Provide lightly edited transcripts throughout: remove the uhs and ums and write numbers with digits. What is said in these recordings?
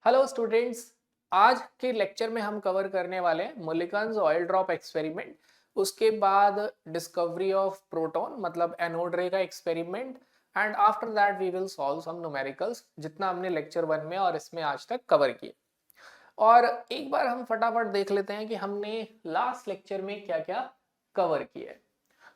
Hello students. आज के lecture में हम कवर करने वाले हैं मुलिकन्स ऑयल ड्रॉप एक्सपेरिमेंट, उसके बाद डिस्कवरी ऑफ प्रोटॉन मतलब एनोड रे का experiment and after that we will solve some numericals जितना हमने लेक्चर 1 में और इसमें आज तक कवर किए। और एक बार हम फटाफट देख लेते हैं कि हमने लास्ट लेक्चर में क्या क्या कवर किया है।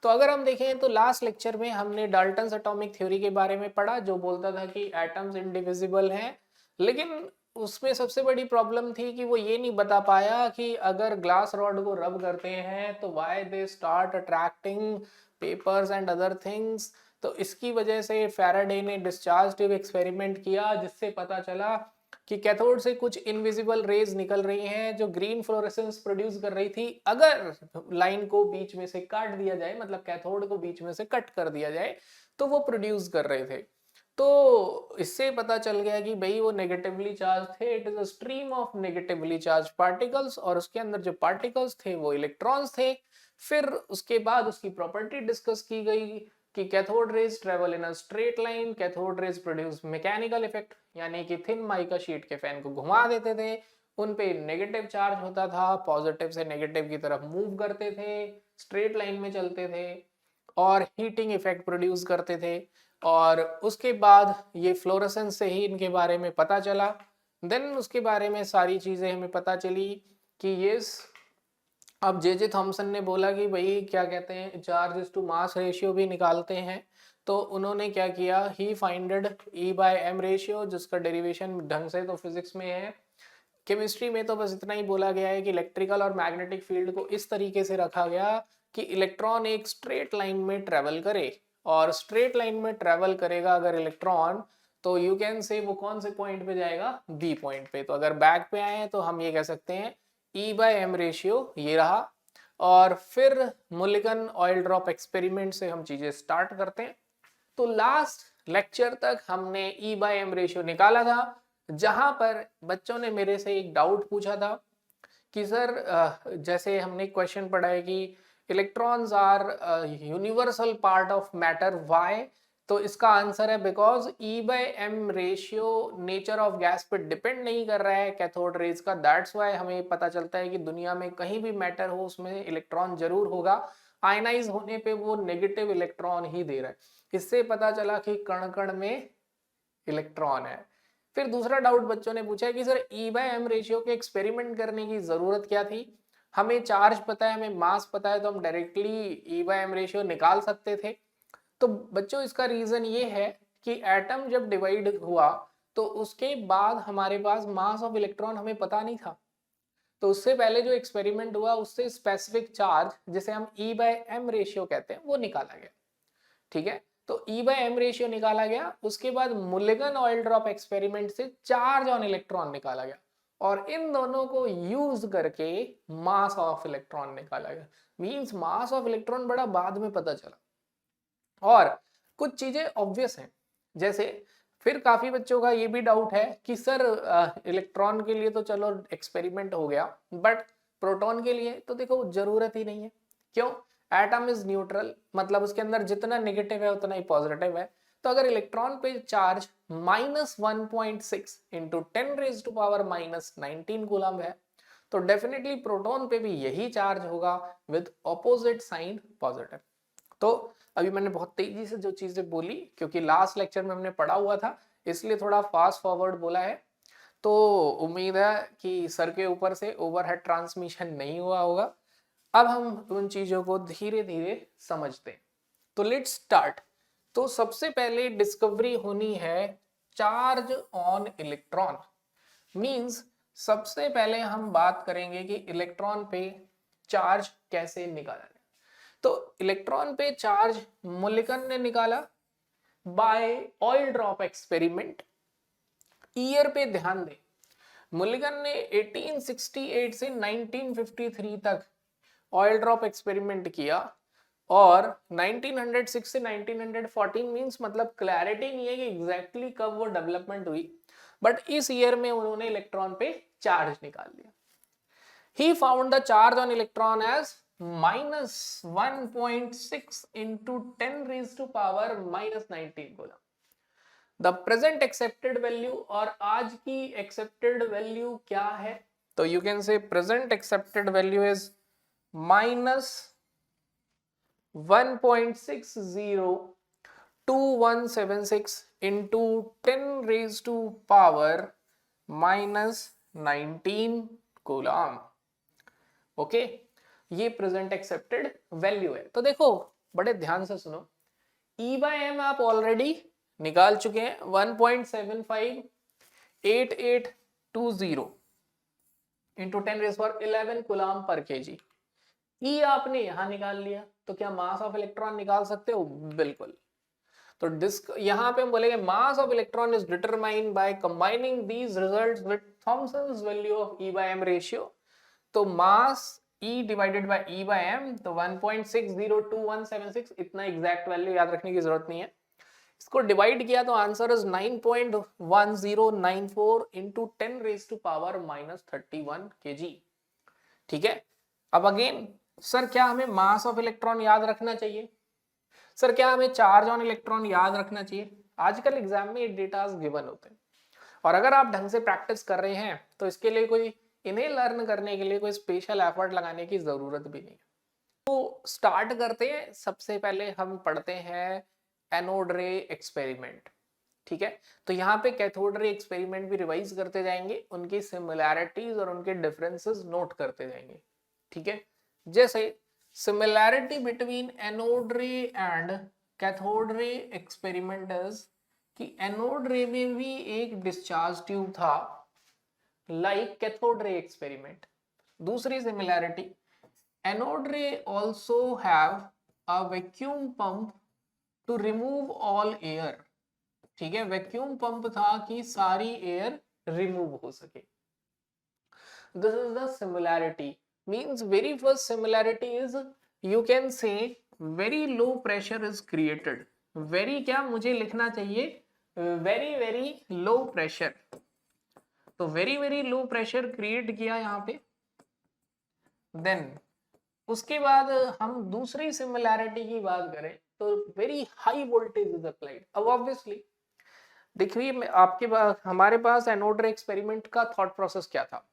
तो अगर हम देखें तो लास्ट लेक्चर में हमने डाल्टन्स एटॉमिक थ्योरी के बारे में पढ़ा, जो बोलता था कि एटम्स इंडिविजिबल हैं, लेकिन उसमें सबसे बड़ी प्रॉब्लम थी कि वो ये नहीं बता पाया कि अगर ग्लास रॉड को रब करते हैं तो why they start attracting papers and other things. तो इसकी वजह से फैराडे ने डिस्चार्ज ट्यूब एक्सपेरिमेंट किया, जिससे पता चला कि कैथोड से कुछ इनविजिबल रेज निकल रही हैं जो ग्रीन फ्लोरेसेंस प्रोड्यूस कर रही थी। अगर लाइन को बीच में से काट दिया जाए, मतलब कैथोड को बीच में से कट कर दिया जाए, तो वो प्रोड्यूस कर रहे थे। तो इससे पता चल गया कि भाई वो नेगेटिवली चार्ज थे। It is a stream of negatively charge particles, और उसके अंदर जो पार्टिकल्स थे वो इलेक्ट्रॉन्स थे। फिर उसके बाद उसकी प्रॉपर्टी डिस्कस की गई कि cathode rays travel in a straight line, cathode rays produce mechanical effect, यानी कि थिन माइका शीट के फैन को घुमा देते थे, उन पे नेगेटिव चार्ज होता था, पॉजिटिव से नेगेटिव की तरफ मूव करते थे, स्ट्रेट लाइन में चलते थे और हीटिंग इफेक्ट प्रोड्यूस करते थे। और उसके बाद ये फ्लोरेसेंस से ही इनके बारे में पता चला। देन उसके बारे में सारी चीजें हमें पता चली कि ये अब जे थॉमसन ने बोला कि भाई क्या कहते हैं, चार्ज टू मास रेशियो भी निकालते हैं। तो उन्होंने क्या किया, ही फाइंडेड ई बाय एम रेशियो, जिसका डेरिवेशन ढंग से तो फिजिक्स में है। केमिस्ट्री में तो बस इतना ही बोला गया है कि इलेक्ट्रिकल और मैग्नेटिक फील्ड को इस तरीके से रखा गया कि इलेक्ट्रॉन एक स्ट्रेट लाइन में ट्रेवल करे, और स्ट्रेट लाइन में ट्रेवल करेगा अगर इलेक्ट्रॉन, तो यू कैन से वो कौन से पॉइंट पे जाएगा, बी पॉइंट पे। तो अगर बैक पे आए तो हम ये कह सकते हैं ई बाय एम रेशियो ये रहा। और फिर मुलिकन ऑयल ड्रॉप एक्सपेरिमेंट से हम चीजें स्टार्ट करते हैं। तो लास्ट लेक्चर तक हमने ई बाय एम रेशियो निकाला था, जहां पर बच्चों ने मेरे से एक डाउट पूछा था कि सर जैसे हमने क्वेश्चन पढ़ा है कि electrons are universal part of matter, why. तो इसका आंसर है because E by M ratio nature of gas पे डिपेंड नहीं कर रहा है कैथोड रेज का। दैट्स व्हाई हमें पता चलता है कि दुनिया में कहीं भी मैटर हो उसमें इलेक्ट्रॉन जरूर होगा, आयनाइज होने पे वो नेगेटिव इलेक्ट्रॉन ही दे रहा है। इससे पता चला कि कण कण में इलेक्ट्रॉन है। फिर दूसरा डाउट बच्चों ने पूछा है कि sir E by M ratio के एक्सपेरिमेंट करने की जरूरत क्या थी। हमें चार्ज पता है, हमें मास पता है, तो हम directly E by M ratio निकाल सकते थे। तो बच्चों इसका रीजन ये है कि एटम जब डिवाइड हुआ तो उसके बाद हमारे पास मास ऑफ इलेक्ट्रॉन हमें पता नहीं था। तो उससे पहले जो एक्सपेरिमेंट हुआ उससे स्पेसिफिक चार्ज, जिसे हम ई बाय एम रेशियो कहते हैं, वो निकाला गया। ठीक है, तो ई बाय एम रेशियो निकाला गया। उसके बाद मुलिगन ऑयल ड्रॉप एक्सपेरिमेंट से चार्ज ऑन इलेक्ट्रॉन निकाला गया, और इन दोनों को यूज करके मास ऑफ इलेक्ट्रॉन निकाला गया। मींस मास ऑफ इलेक्ट्रॉन बड़ा बाद में पता चला। और कुछ चीजें ऑब्वियस हैं, जैसे फिर काफी बच्चों का ये भी डाउट है कि सर इलेक्ट्रॉन के लिए तो चलो एक्सपेरिमेंट हो गया, बट प्रोटॉन के लिए तो देखो जरूरत ही नहीं है। क्यों? एटम इज न्यूट्रल, मतलब उसके अंदर जितना नेगेटिव है उतना ही पॉजिटिव है। तो अगर इलेक्ट्रॉन पे चार्ज -1.6 इंटू 10⁻⁻19 कूलम है, तो डेफिनेटली प्रोटॉन पे भी यही चार्ज होगा विद ऑपोजिट साइन पॉजिटिव। तो अभी मैंने बहुत तेजी से जो चीजें बोली, क्योंकि लास्ट लेक्चर में हमने पढ़ा हुआ था, इसलिए थोड़ा फास्ट फॉरवर्ड बोला है। तो उम्मीद है कि सर के ऊपर से ओवरहेड ट्रांसमिशन नहीं हुआ होगा। अब हम उन चीजों को धीरे धीरे समझते हैं। तो लेट्स स्टार्ट। तो सबसे पहले डिस्कवरी होनी है चार्ज ऑन इलेक्ट्रॉन। मींस सबसे पहले हम बात करेंगे कि इलेक्ट्रॉन पे चार्ज कैसे निकाला जाए। तो इलेक्ट्रॉन पे चार्ज मुलिकन ने निकाला by oil drop experiment. Year पे ध्यान दें, मुलिगन ने 1868 से 1953 तक ऑयल ड्रॉप एक्सपेरिमेंट किया, और 1906 से 1914 मींस मतलब क्लैरिटी नहीं है कि एग्जैक्टली कब वो डेवलपमेंट हुई, बट इस ईयर में उन्होंने इलेक्ट्रॉन पे चार्ज निकाल लिया। He found the charge on electron as -1.6 into 10⁻⁻19 coulomb. The present accepted value, और आज की एक्सेप्टेड वैल्यू क्या है? तो यू कैन से present accepted value is minus 1.602176 into 10 raised to power minus 19 coulomb. Okay, ये प्रेजेंट एक्सेप्टेड वैल्यू है। तो देखो बड़े ध्यान से सुनो, E बाय एम आप ऑलरेडी निकाल चुके हैं, 1.758820 इंटू 10⁻11 कूलम पर केजी। ई आपने यहां निकाल लिया, तो क्या मास ऑफ इलेक्ट्रॉन निकाल सकते हो? बिल्कुल। तो डिस्क यहां पे हम बोलेंगे mass of electron is determined by combining these results with Thomson's value of E by M ratio. तो mass E divided by E by m, तो 1.602176, इतना एग्जैक्ट वैल्यू याद रखने की जरूरत नहीं है। इसको डिवाइड किया तो answer is 9.1094 into 10 raise to power minus 31 kg। ठीक है, अब अगेन सर क्या हमें मास ऑफ इलेक्ट्रॉन याद रखना चाहिए? सर क्या हमें चार्ज ऑन इलेक्ट्रॉन याद रखना चाहिए? आजकल एग्जाम में ये डेटास गिवन होते हैं, और अगर आप ढंग से प्रैक्टिस कर रहे हैं तो इसके लिए कोई इन्हें लर्न करने के लिए कोई स्पेशल एफर्ट लगाने की जरूरत भी नहीं। तो स्टार्ट करते हैं। सबसे पहले हम पढ़ते हैं एनोड रे एक्सपेरिमेंट। ठीक है, तो यहाँ पे कैथोड रे एक्सपेरिमेंट भी रिवाइज करते जाएंगे, उनकी सिमिलैरिटीज और उनके डिफरेंसेस नोट करते जाएंगे। ठीक है, जैसे similarity between anode ray and cathode ray experiment is कि एनोड रे में भी एक डिस्चार्ज ट्यूब था लाइक कैथोड रे एक्सपेरिमेंट। दूसरी similarity, anode ray also have a vacuum pump to remove all air. ठीक है, वैक्यूम पंप था कि सारी एयर रिमूव हो सके। This is the similarity. Means very first similarity is you can say very low pressure is created. Very क्या मुझे लिखना चाहिए? Very very low pressure. तो very very low pressure create किया यहाँ पे। देन उसके बाद हम दूसरी सिमिलैरिटी की बात करें तो very high voltage is applied. अब ऑब्वियसली देखिए आपके पास हमारे पास एनोड रे एक्सपेरिमेंट का थॉट प्रोसेस क्या था।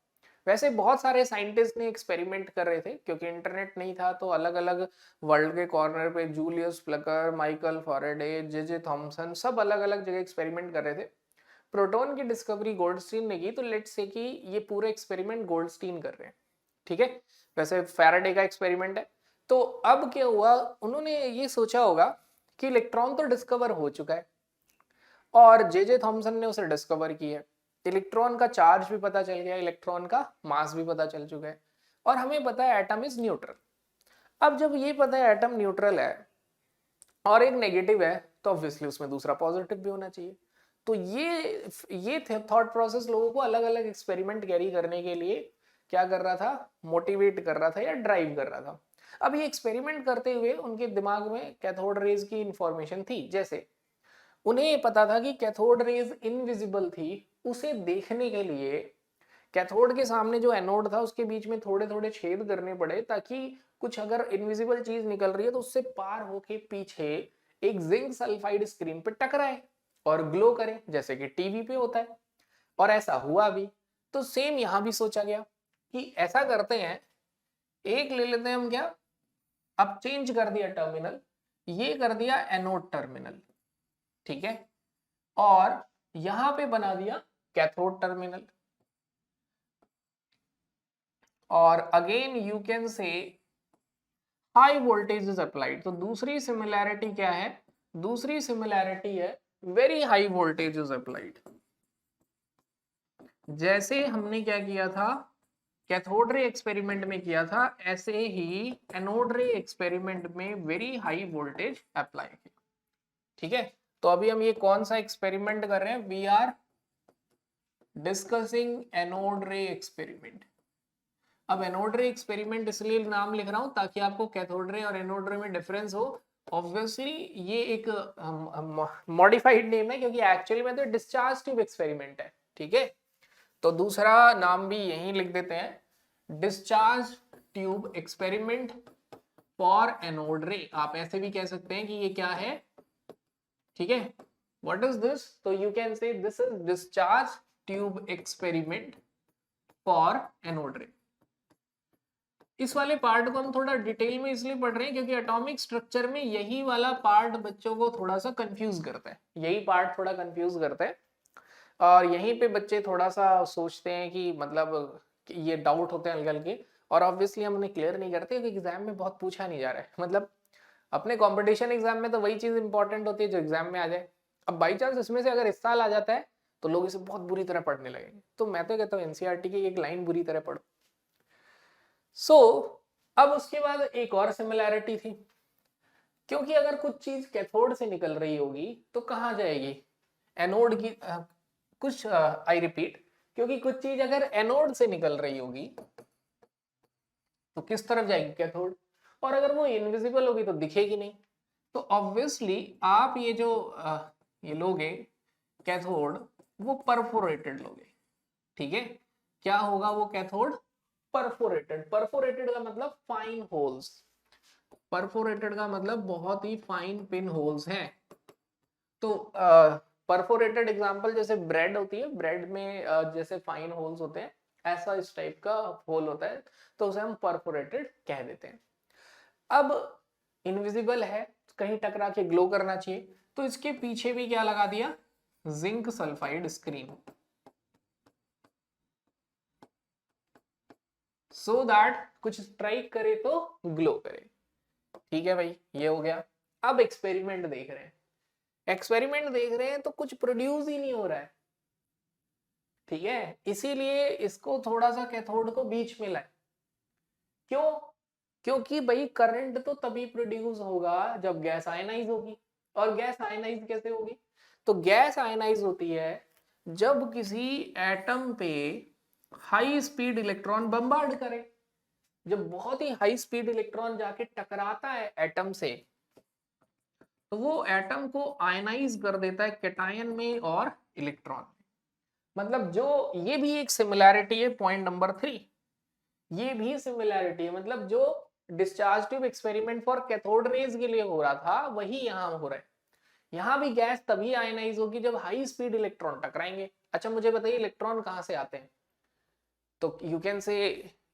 वैसे बहुत सारे साइंटिस्ट ने एक्सपेरिमेंट कर रहे थे, क्योंकि इंटरनेट नहीं था, तो अलग अलग वर्ल्ड के कॉर्नर पे Julius Plucker, Michael Faraday, J Thomson, सब अलग अलग जगह एक्सपेरिमेंट कर रहे थे। प्रोटॉन की डिस्कवरी गोल्डस्टीन ने की, तो लेट्स से कि ये पूरे एक्सपेरिमेंट गोल्डस्टीन कर रहे हैं। ठीक है, वैसे फैराडे का एक्सपेरिमेंट है। तो अब क्या हुआ, उन्होंने ये सोचा होगा कि इलेक्ट्रॉन तो डिस्कवर हो चुका है और जे थॉमसन ने उसे डिस्कवर की है। इलेक्ट्रॉन का चार्ज भी पता चल गया, इलेक्ट्रॉन का मास भी पता चल चुका है, और हमें पता है एटम इज न्यूट्रल। अब जब ये पता है एटम न्यूट्रल है और एक नेगेटिव है, तो ऑब्वियसली उसमें दूसरा पॉजिटिव भी होना चाहिए। तो ये थॉट प्रोसेस लोगों को अलग अलग एक्सपेरिमेंट कैरी करने के लिए क्या कर रहा था? मोटिवेट कर रहा था या ड्राइव कर रहा था। अब ये एक्सपेरिमेंट करते हुए उनके दिमाग में कैथोड रेज की इंफॉर्मेशन थी। जैसे उन्हें ये पता था कि कैथोड रेज इनविजिबल थी, उसे देखने के लिए कैथोड के सामने जो एनोड था उसके बीच में थोड़े थोड़े छेद करने पड़े, ताकि कुछ अगर इनविजिबल चीज निकल रही है तो उससे पार होके पीछे एक जिंक सल्फाइड स्क्रीन पे टकराए और ग्लो करे, जैसे कि टीवी पे होता है। और ऐसा हुआ भी। तो सेम यहां भी सोचा गया कि ऐसा करते हैं, एक ले लेते हैं हम क्या, अब चेंज कर दिया टर्मिनल, ये कर दिया एनोड टर्मिनल। ठीक है, और यहां पे बना दिया कैथोड टर्मिनल। और अगेन यू कैन से हाई वोल्टेज इज अप्लाइड। तो दूसरी सिमिलैरिटी क्या है? दूसरी सिमिलैरिटी है very high voltage is applied. जैसे हमने क्या किया था कैथोड रे एक्सपेरिमेंट में किया था, ऐसे ही एनोड रे एक्सपेरिमेंट में वेरी हाई वोल्टेज अप्लाई किया। ठीक है, तो अभी हम ये कौन सा एक्सपेरिमेंट कर रहे हैं? We are discussing anode ray experiment. अब एनोड रे एक्सपेरिमेंट इसलिए नाम लिख रहा हूं ताकि आपको कैथोड रे और एनोड रे में डिफरेंस हो। ऑब्वियसली ये एक मॉडिफाइड नेम है, क्योंकि एक्चुअली में तो डिस्चार्ज ट्यूब एक्सपेरिमेंट है। ठीक है, तो दूसरा नाम भी यहीं लिख देते हैं, discharge tube experiment for anode रे। आप ऐसे भी कह सकते हैं कि ये क्या है? ठीक है, व्हाट इज दिस? तो यू कैन से this is discharge tube experiment for anode रे। इस वाले पार्ट को हम थोड़ा डिटेल में इसलिए पढ़ रहे हैं क्योंकि एटॉमिक स्ट्रक्चर में यही वाला पार्ट बच्चों को थोड़ा सा कंफ्यूज करता है, यही पार्ट थोड़ा कंफ्यूज करता है और यहीं पे बच्चे थोड़ा सा सोचते हैं कि मतलब कि ये डाउट होते हैं हल्के हल्के, और ऑब्वियसली हम उन्हें क्लियर नहीं करते क्योंकि एग्जाम में बहुत पूछा नहीं जा रहा है। मतलब अपने कंपटीशन एग्जाम में तो वही चीज इंपॉर्टेंट होती है जो एग्जाम में आ जाए। अब बाई चांस इसमें से अगर इस साल आ जाता है तो लोग इसे बहुत बुरी तरह पढ़ने लगेंगे, तो मैं तो कहता हूँ एनसीईआरटी की एक लाइन बुरी तरह पढ़ो। सो अब उसके बाद एक और सिमिलैरिटी थी, क्योंकि अगर कुछ चीज कैथोड से निकल रही होगी तो कहाँ जाएगी? एनोड की कुछ आई रिपीट, क्योंकि कुछ चीज अगर एनोड से निकल रही होगी तो किस तरफ जाएगी? कैथोड। और अगर वो इनविजिबल होगी तो दिखेगी नहीं, तो ऑब्वियसली आप ये जो ये लोगे कैथोड, वो परफोरेटेड लोगे। ठीक है, क्या होगा वो कैथोड? परफोरेटेड। परफोरेटेड का मतलब फाइन होल्स, परफोरेटेड का मतलब बहुत ही फाइन पिन होल्स हैं। तो परफोरेटेड एग्जांपल जैसे ब्रेड होती है, ब्रेड में जैसे फाइन होल्स होते हैं, ऐसा इस टाइप का होल होता है, तो उसे हम परफोरेटेड कह देते हैं। अब इनविजिबल है, कहीं टकरा के ग्लो करना चाहिए, तो इसके पीछे भी क्या लगा दिया? Zinc sulphide screen, so that कुछ स्ट्राइक करे तो ग्लो करे। ठीक है भाई, ये हो गया। अब एक्सपेरिमेंट देख रहे हैं, एक्सपेरिमेंट देख रहे हैं तो कुछ प्रोड्यूस ही नहीं हो रहा है। ठीक है, इसीलिए इसको थोड़ा सा कैथोड को बीच में लाए। क्यों? क्योंकि भाई करंट तो तभी प्रोड्यूस होगा जब गैस आयनाइज होगी। और गैस आयनाइज कैसे होगी? तो गैस आयनाइज होती है जब किसी एटम पे हाई स्पीड इलेक्ट्रॉन बम्बार्ड करे। जब बहुत ही हाई स्पीड इलेक्ट्रॉन जाके टकराता है एटम से, तो वो एटम को आयनाइज कर देता है कैटायन में और इलेक्ट्रॉन में। मतलब जो ये भी एक सिमिलैरिटी है, पॉइंट नंबर 3, ये भी सिमिलैरिटी है। मतलब जो discharge tube experiment for cathode rays के लिए हो रहा था वही यहाँ हो रहा है। यहाँ भी गैस तभी आयनाइज होगी जब हाई स्पीड इलेक्ट्रॉन टकराएंगे। अच्छा मुझे बताइए इलेक्ट्रॉन कहाँ से आते हैं? तो यू कैन से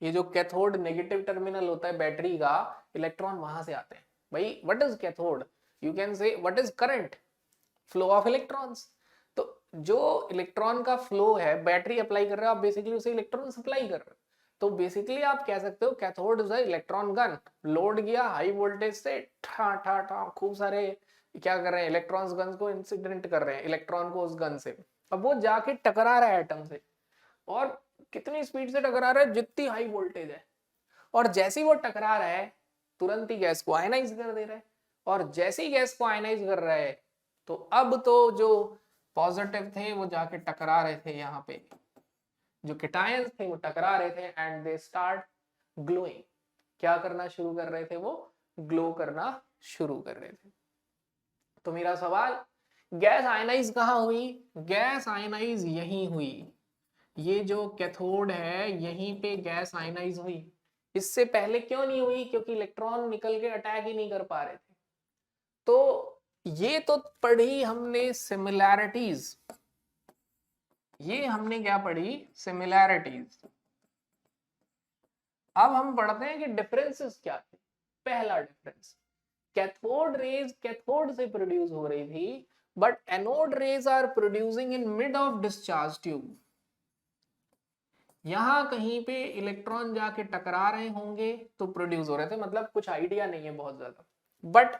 ये जो कैथोड नेगेटिव टर्मिनल होता है बैटरी का, इलेक्ट्रॉन वहां से आते हैं। भाई what is cathode? You can से what is current? Flow of electrons. तो जो इलेक्ट्रॉन का फ्लो है, बैटरी अप्लाई कर रहा है, आप बेसिकली उसे इलेक्ट्रॉन सप्लाई कर रहे हो। तो बेसिकली आप कह सकते हो cathode is electron gun. Load किया हाई वोल्टेज से, ठा ठा ठा खूब सारे क्या कर रहे हैं, इलेक्ट्रॉन्स गन को इंसिडेंट कर रहे हैं इलेक्ट्रॉन को उस गन से। अब वो जाके टकरा रहा है एटम से, और कितनी स्पीड से टकरा रहा है? जितनी हाई वोल्टेज है। और जैसे ही वो टकरा रहा है तुरंत ही गैस को आयनाइज कर दे रहा है। और जैसे ही गैस को आयनाइज कर रहा है तो अब तो जो पॉजिटिव थे वो जाके टकरा रहे थे, यहाँ पे जो कैटायंस थे वो टकरा रहे थे एंड दे स्टार्ट ग्लोइंग। क्या करना शुरू कर रहे थे? वो ग्लो करना शुरू कर रहे थे। तो मेरा सवाल, गैस आयनाइज कहाँ हुई? गैस आयनाइज यहीं हुई। ये जो कैथोड है यहीं पे गैस आयनाइज हुई। इससे पहले क्यों नहीं हुई? क्योंकि इलेक्ट्रॉन निकल के अटैक ही नहीं कर पा रहे थे। तो ये तो पढ़ी हमने सिमिलैरिटीज, ये हमने क्या पढ़ी? सिमिलैरिटीज। अब हम पढ़ते हैं कि डिफरेंसेस क्या थे। पहला डिफरेंस, कैथोड रेज कैथोड से प्रोड्यूस हो रही थी, but anode rays are producing in mid of discharge tube. यहां कहीं पे इलेक्ट्रॉन जाके टकरा रहे होंगे तो प्रोड्यूस हो रहे थे। मतलब कुछ आइडिया नहीं है बहुत ज्यादा, बट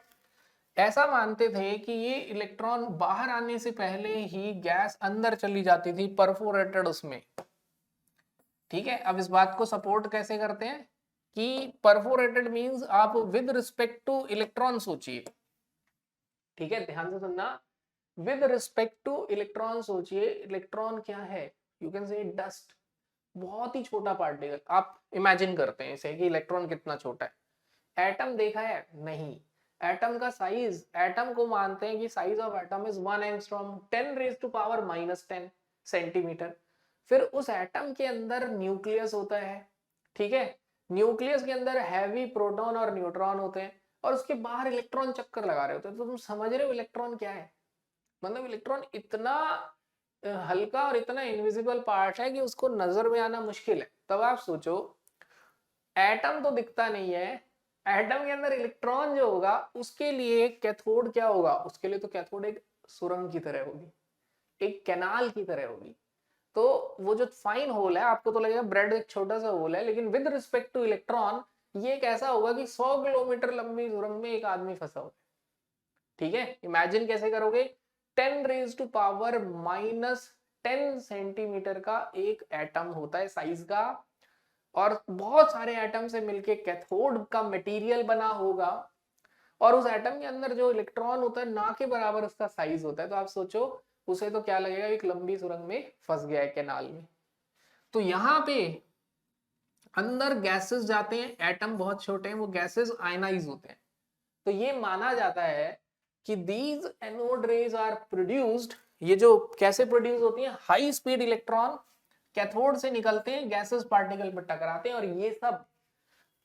ऐसा मानते थे कि ये इलेक्ट्रॉन बाहर आने से पहले ही गैस अंदर चली जाती थी परफोरेटेड उसमें। ठीक है, अब इस बात को सपोर्ट कैसे करते हैं कि परफोरेटेड मींस आप विद रिस्पेक्ट टू इलेक्ट्रॉन सोचिए। ठीक है, ध्यान से सुनना, विद रिस्पेक्ट टू इलेक्ट्रॉन सोचिए। इलेक्ट्रॉन क्या है? यू कैन से डस्ट, बहुत ही छोटा पार्टिकल। आप इमेजिन करते हैं इसे कि इलेक्ट्रॉन कितना छोटा है। एटम देखा है? नहीं। एटम का साइज, एटम को मानते हैं कि size of atom is 1 angstrom, 10 raise to power -10 centimetre. फिर उस एटम के अंदर न्यूक्लियस होता है। ठीक है, न्यूक्लियस के अंदर हैवी प्रोटॉन और न्यूट्रॉन होते हैं, और उसके बाहर इलेक्ट्रॉन चक्कर लगा रहे होते हैं। तो तुम समझ रहे हो इलेक्ट्रॉन क्या है? मतलब इलेक्ट्रॉन इतना हल्का और इतना इनविजिबल पार्ट है कि उसको नजर में आना मुश्किल है। तब आप सोचो एटम तो दिखता नहीं है, एटम के अंदर इलेक्ट्रॉन जो होगा उसके लिए कैथोड क्या होगा, उसके लिए तो कैथोड एक सुरंग की तरह होगी, एक कैनाल की तरह होगी। तो वो जो फाइन होल है, आपको तो लगेगा ब्रेड एक छोटा सा होल है, लेकिन विद रिस्पेक्ट टू इलेक्ट्रॉन ये एक ऐसा होगा कि 100 किलोमीटर लंबी सुरंग में एक आदमी फंसा होगा। ठीक है, इमेजिन कैसे करोगे, 10 रेज टू पावर -10 सेंटीमीटर का एक एटम होता है साइज का, और बहुत सारे एटम से मिलके कैथोड का मटेरियल बना होगा, और उस एटम के अंदर जो इलेक्ट्रॉन होता है ना के बराबर उसका साइज होता है। तो आप सोचो उसे तो क्या लगेगा, एक लंबी सुरंग में फंस गया है कैनाल में। तो यहाँ पे अंदर गैसेस जाते हैं, एटम बहुत छोटे हैं, वो गैसेस आयनाइज होते हैं। तो ये माना जाता है कि these anode rays are produced, ये जो कैसे प्रोड्यूस होती है, हाई स्पीड इलेक्ट्रॉन कैथोड से निकलते हैं, गैसेस पार्टिकल पर टकराते हैं, और ये सब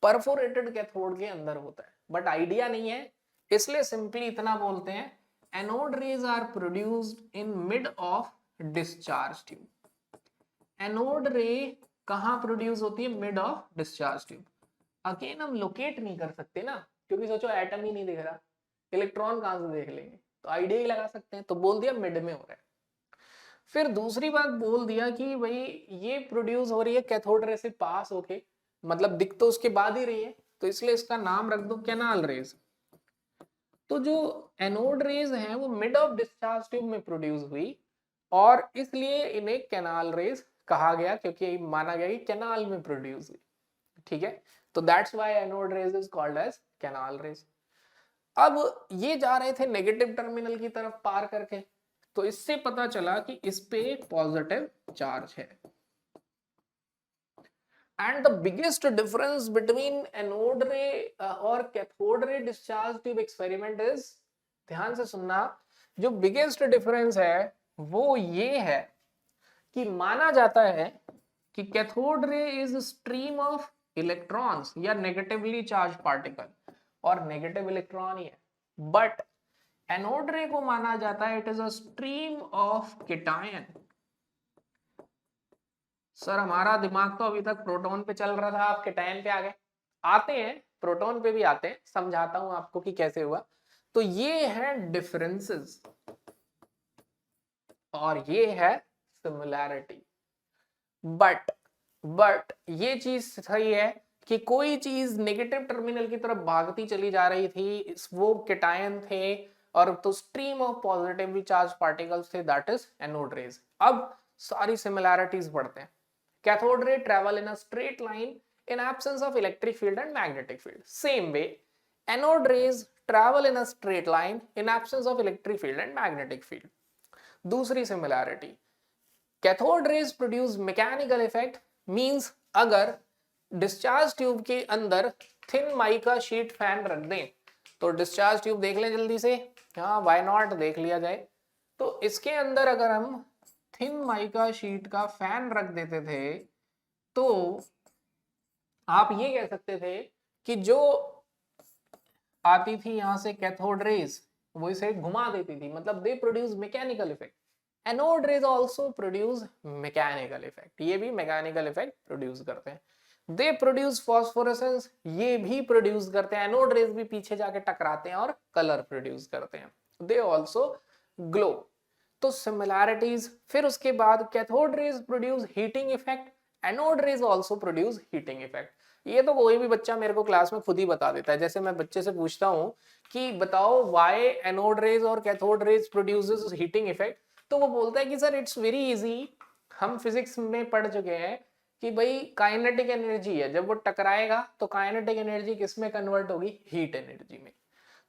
परफोरेटेड कैथोड के अंदर होता है। बट आइडिया नहीं है, इसलिए सिंपली इतना बोलते हैं, anode rays are produced in mid of discharge tube. Anode ray कहां प्रोड्यूस होती है, mid of discharge tube. Again हम लोकेट नहीं कर सकते ना, क्योंकि सोचो एटम ही नहीं दिख रहा, इलेक्ट्रॉन कहां से देख लेंगे, तो आइडिया ही लगा सकते हैं, तो बोल दिया मिड में हो रहा है। फिर दूसरी बात बोल दिया कि भाई ये प्रोड्यूस हो रही है कैथोड रे से पास होके, मतलब दिख तो उसके बाद ही रही है, तो इसलिए इसका नाम रख दो कैनाल रेज। तो जो एनोड रेज हैं वो मिड ऑफ डिस्चार्ज ट्यूब में प्रोड्यूस हुई, और इसलिए इन्हें कैनाल रेज कहा गया, क्योंकि माना गया कि कैनाल में प्रोड्यूस हुई। ठीक है, तो that's why anode rays is called as canal rays. अब ये जा रहे थे नेगेटिव टर्मिनल की तरफ पार करके, तो इससे पता चला कि इस पे पॉजिटिव चार्ज है। And the biggest difference between anode रे और cathode ray discharge tube experiment is, ध्यान से सुनना, जो बिगेस्ट डिफरेंस है वो ये है कि माना जाता है कि cathode ray is stream of electrons या नेगेटिवली चार्ज पार्टिकल, और नेगेटिव इलेक्ट्रॉन ही है। बट एनोड रे को माना जाता है it is a stream of cation. Sir हमारा दिमाग तो अभी तक प्रोटॉन पे चल रहा था, आप केटायन पे आ गए। आते हैं, प्रोटॉन पे भी आते हैं, समझाता हूं आपको कि कैसे हुआ। तो ये है डिफरेंसेस और ये है सिमिलैरिटी। बट ये चीज सही है कि कोई चीज नेगेटिव टर्मिनल की तरफ भागती चली जा रही थी, वो केटायन थे, और तो stream of positively charge particles थे, दैट इज एनोड रेज। अब सारी सिमिलैरिटीज पढ़ते हैं। Cathode ray travel in a straight line in absence of electric field and magnetic field. Same way, anode rays travel in a straight line in absence of electric field and magnetic field. दूसरी similarity, cathode rays produce mechanical effect, means अगर discharge tube के अंदर thin mica sheet fan रख दें, तो discharge tube देख लें जल्दी से, हाँ वाई नॉट, देख लिया जाए। तो इसके अंदर अगर हम थिन माइका शीट का फैन रख देते थे, तो आप ये कह सकते थे कि जो आती थी यहां से कैथोड रेज, वो इसे घुमा देती थी, मतलब they produce mechanical effect. Anode rays also produce mechanical effect, ये भी मैकेनिकल इफेक्ट प्रोड्यूस करते हैं। दे प्रोड्यूस फॉस्फोरेसेंस, ये भी प्रोड्यूस करते हैं। एनोड रेज भी पीछे जाके टकराते हैं और कलर प्रोड्यूस करते हैं। They also glow. तो सिमिलैरिटीज। फिर उसके बाद cathode rays produce heating effect, anode rays also produce heating effect. ये तो कोई भी बच्चा मेरे को क्लास में खुद ही बता देता है। जैसे मैं बच्चे से पूछता हूँ कि बताओ व्हाई एनोड रेज और cathode rays produces heating effect, तो वो बोलता है कि सर इट्स वेरी इजी, हम फिजिक्स में पढ़ चुके हैं कि भाई काइनेटिक एनर्जी है, जब वो टकराएगा तो काइनेटिक एनर्जी किस में कन्वर्ट होगी, हीट एनर्जी में।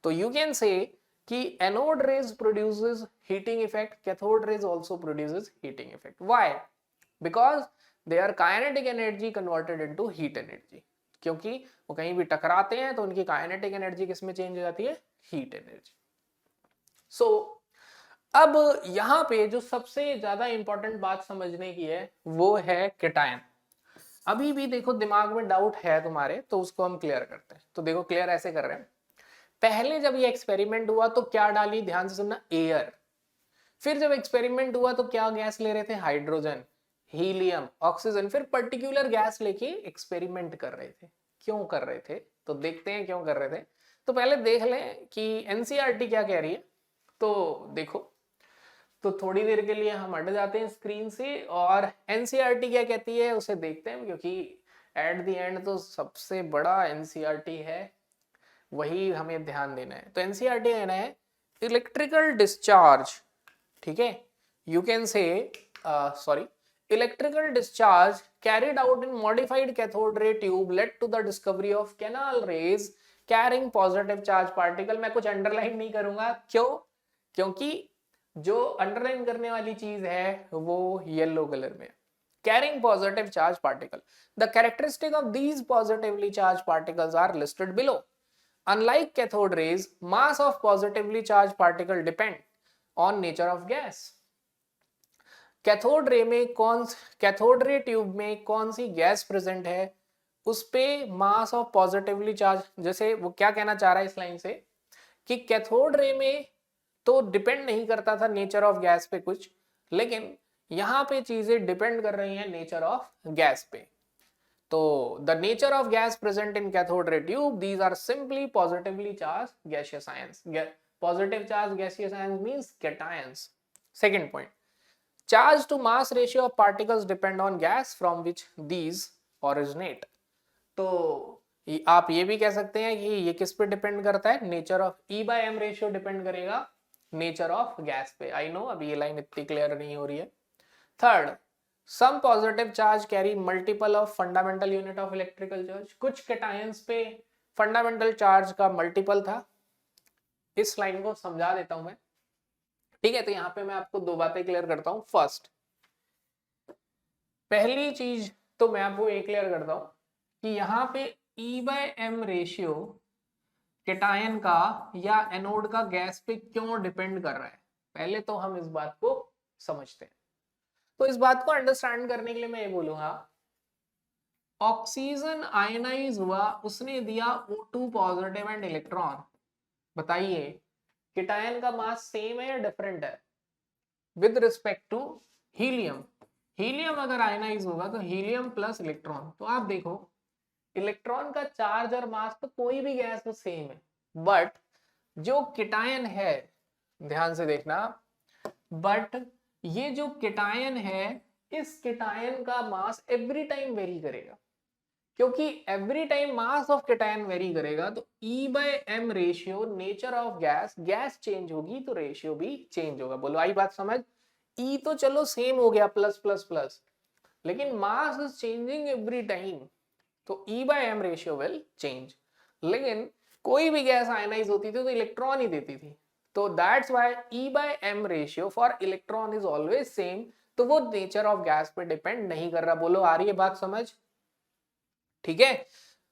तो यू कैन से कि anode rays produces heating effect, cathode rays also produces heating effect. Why? Because they are kinetic energy converted into heat energy, क्योंकि वो कहीं भी टकराते हैं तो उनकी काइनेटिक एनर्जी किस में चेंज हो जाती है, हीट एनर्जी। सो अब यहां पे जो सबसे ज्यादा इंपॉर्टेंट बात समझने की है वो है केटायन। अभी भी देखो दिमाग में डाउट है तुम्हारे, तो उसको हम क्लियर करते हैं। तो देखो क्लियर ऐसे कर रहे हैं, पहले जब ये एक्सपेरिमेंट हुआ तो क्या डाली, ध्यान से सुनना, एयर। फिर जब एक्सपेरिमेंट हुआ तो क्या गैस ले रहे थे, हाइड्रोजन, हीलियम, ऑक्सीजन, फिर पर्टिकुलर गैस लेके एक्सपेरिमेंट कर रहे थे। क्यों कर रहे थे, तो देखते हैं क्यों कर रहे थे। तो पहले देख लें कि एनसीईआरटी क्या कह रही है। तो देखो, तो थोड़ी देर के लिए हम हट जाते हैं स्क्रीन से और एनसीईआरटी क्या कहती है उसे देखते हैं, क्योंकि एट द एंड तो सबसे बड़ा एनसीईआरटी है, वही हमें ध्यान देना है। तो एनसीईआरटी कहना है इलेक्ट्रिकल डिस्चार्ज, ठीक है, यू कैन से sorry, electrical discharge carried out in modified cathode ray tube led to the discovery of canal rays carrying positive charge particle। मैं कुछ अंडरलाइन नहीं करूंगा, क्यों, क्योंकि जो अंडरलाइन करने वाली चीज है वो येलो कलर में, carrying positive charge particle, the characteristic of these positively charged particles are listed below। Unlike cathode rays, mass of positively charged particle depend on nature of gas। Cathode ray में cathode ray tube में कौन सी gas present है, उस पे mass of positively charge, जैसे वो क्या कहना चाह रहा है इस लाइन से कि कैथोड रे में तो डिपेंड नहीं करता था नेचर ऑफ गैस पे कुछ, लेकिन यहां पे चीजें डिपेंड कर रही हैं नेचर ऑफ गैस पे। तो the nature of gas present in cathode ray tube, these are simply positively charge gaseous ions. Positive charge gaseous ions means cations. Second point, charge to mass ratio of particles depend on gas from which these originate। तो आप ये भी कह सकते हैं कि ये किस पे डिपेंड करता है, nature of E/m ratio depend करेगा नेचर ऑफ गैस पे। आई नो अभी ये लाइन इतनी क्लियर नहीं हो रही है। Third, some positive charge carry multiple of fundamental unit of electrical charge. कुछ कैटायंस पे फंडामेंटल चार्ज का मल्टीपल था। इस लाइन को समझा देता हूं मैं, ठीक है। तो यहाँ पे मैं आपको दो बातें क्लियर करता हूँ। फर्स्ट, पहली चीज तो मैं आपको ये क्लियर करता हूँ कि यहाँ पे E/m रेशियो कैटायन का या एनोड का गैस पे क्यों डिपेंड कर रहा है, पहले तो हम इस बात को समझते हैं। तो इस बात को अंडरस्टैंड करने के लिए मैं ये बोलूंगा, ऑक्सीजन आयनाइज हुआ, उसने दिया O2 पॉजिटिव एंड इलेक्ट्रॉन। बताइए कैटायन का मास सेम है या डिफरेंट है with respect to helium. Helium अगर आयनाइज होगा तो हीलियम प्लस इलेक्ट्रॉन, तो आप देखो इलेक्ट्रॉन का चार्ज और मास तो कोई भी गैस में सेम है, बट जो कैटायन है, ध्यान से देखना, बट ये जो कैटायन है, इस कैटायन का मास एवरी टाइम वेरी करेगा, क्योंकि every time mass of cation very करेगा तो E/m ratio, nature of gas, gas change होगी तो रेशियो भी चेंज होगा। बोलो आई बात समझ। E तो चलो सेम हो गया, प्लस प्लस प्लस, लेकिन mass is changing every time, तो E/m रेशियो विल चेंज। लेकिन कोई भी गैस आयनाइज होती थी तो इलेक्ट्रॉन ही देती थी, तो that's why E/m ratio for electron is always same. तो वो नेचर ऑफ गैस पे डिपेंड नहीं कर रहा। बोलो आ रही है बात समझ, ठीक है।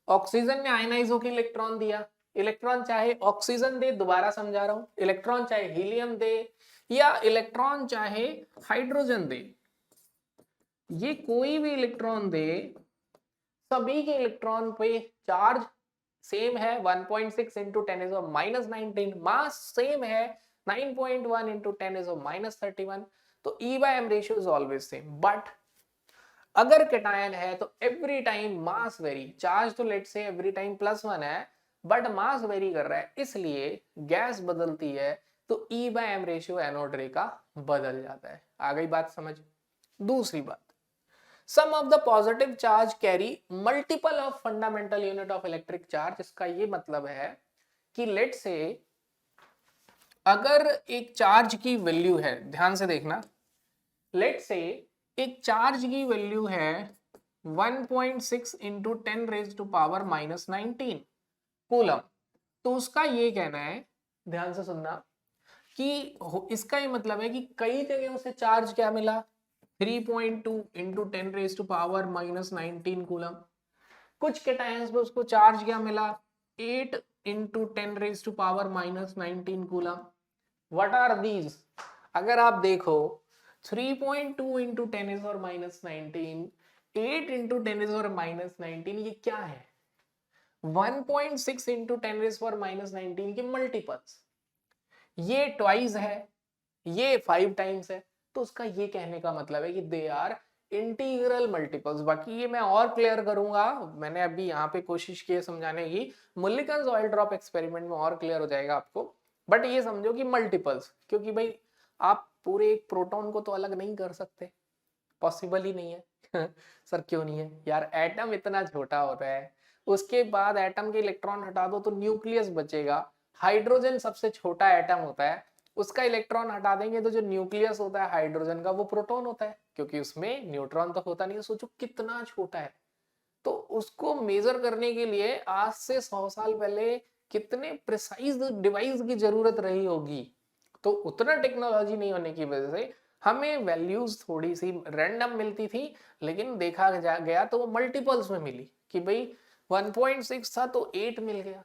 ऑक्सीजन ने आयनाइज होकर इलेक्ट्रॉन दिया, इलेक्ट्रॉन चाहे ऑक्सीजन दे, दोबारा समझा रहा हूं, इलेक्ट्रॉन चाहे हीलियम दे या इलेक्ट्रॉन चाहे हाइड्रोजन दे, ये कोई भी इलेक्ट्रॉन दे, सभी के इलेक्ट्रॉन पे चार्ज सेम है 1.6 इंटू 10⁻⁻19, मास सेम है 9.1 इंटू 10⁻31, तो E/m ratio is always same. But अगर कैटायन है तो every time mass vary, charge तो लेट से एवरी टाइम +1 है, बट मास वेरी कर रहा है, इसलिए गैस बदलती है तो E/m रेशियो एनोड रे का बदल जाता है। आ गई बात समझ। दूसरी बात, sum of the positive charge carry multiple of fundamental unit of electric charge. इसका ये मतलब है कि लेट से अगर एक चार्ज की वैल्यू है, ध्यान से देखना, लेट से एक चार्ज की वैल्यू है 1.6 इंटू 10⁻⁻19 कूलम, तो उसका ये कहना है, ध्यान से सुनना, कि इसका ये मतलब है कि कई जगह उसे चार्ज क्या मिला, 3.2 इंटू 10⁻⁻19 कूलम। कुछ कैटायंस पे उसको चार्ज क्या मिला, 8 into 10⁻⁻19 coulomb. What are these, अगर आप देखो 3.2 इंटू 10⁻⁻19, 8 इंटू 10⁻⁻19, ये क्या है, 1.6 इंटू 10⁻⁻19 के मल्टीपल्स। ये ट्वाइस है, ये 5 टाइम्स है, तो उसका ये कहने का मतलब है कि दे आर इंटीग्रल मल्टीपल्स। बाकी ये मैं और क्लियर करूंगा, मैंने अभी यहाँ पे कोशिश की है समझाने की, मुल्लिकन्स ऑयल ड्रॉप एक्सपेरिमेंट में और क्लियर हो जाएगा आपको। बट ये समझो कि मल्टीपल्स, क्योंकि भाई आप पूरे एक प्रोटॉन को तो अलग नहीं कर सकते, पॉसिबल ही नहीं है सर क्यों नहीं है यार, एटम इतना छोटा होता है, उसके बाद एटम के इलेक्ट्रॉन हटा दो तो न्यूक्लियस बचेगा। हाइड्रोजन सबसे छोटा एटम होता है, उसका इलेक्ट्रॉन हटा देंगे तो जो न्यूक्लियस होता है हाइड्रोजन का वो प्रोटॉन होता है, क्योंकि उसमें न्यूट्रॉन तो होता नहीं है। सोचो कितना छोटा है। तो उसको मेजर करने के लिए आज से 100 साल पहले कितने प्रिसाइज डिवाइस की जरूरत रही होगी। तो उतना टेक्नोलॉजी नहीं होने की वजह से हमें वैल्यूज थोड़ी सी रैंडम मिलती थी, लेकिन देखा गया तो वो मल्टीपल्स में मिली कि भाई 1.6 था तो 8 मिल गया,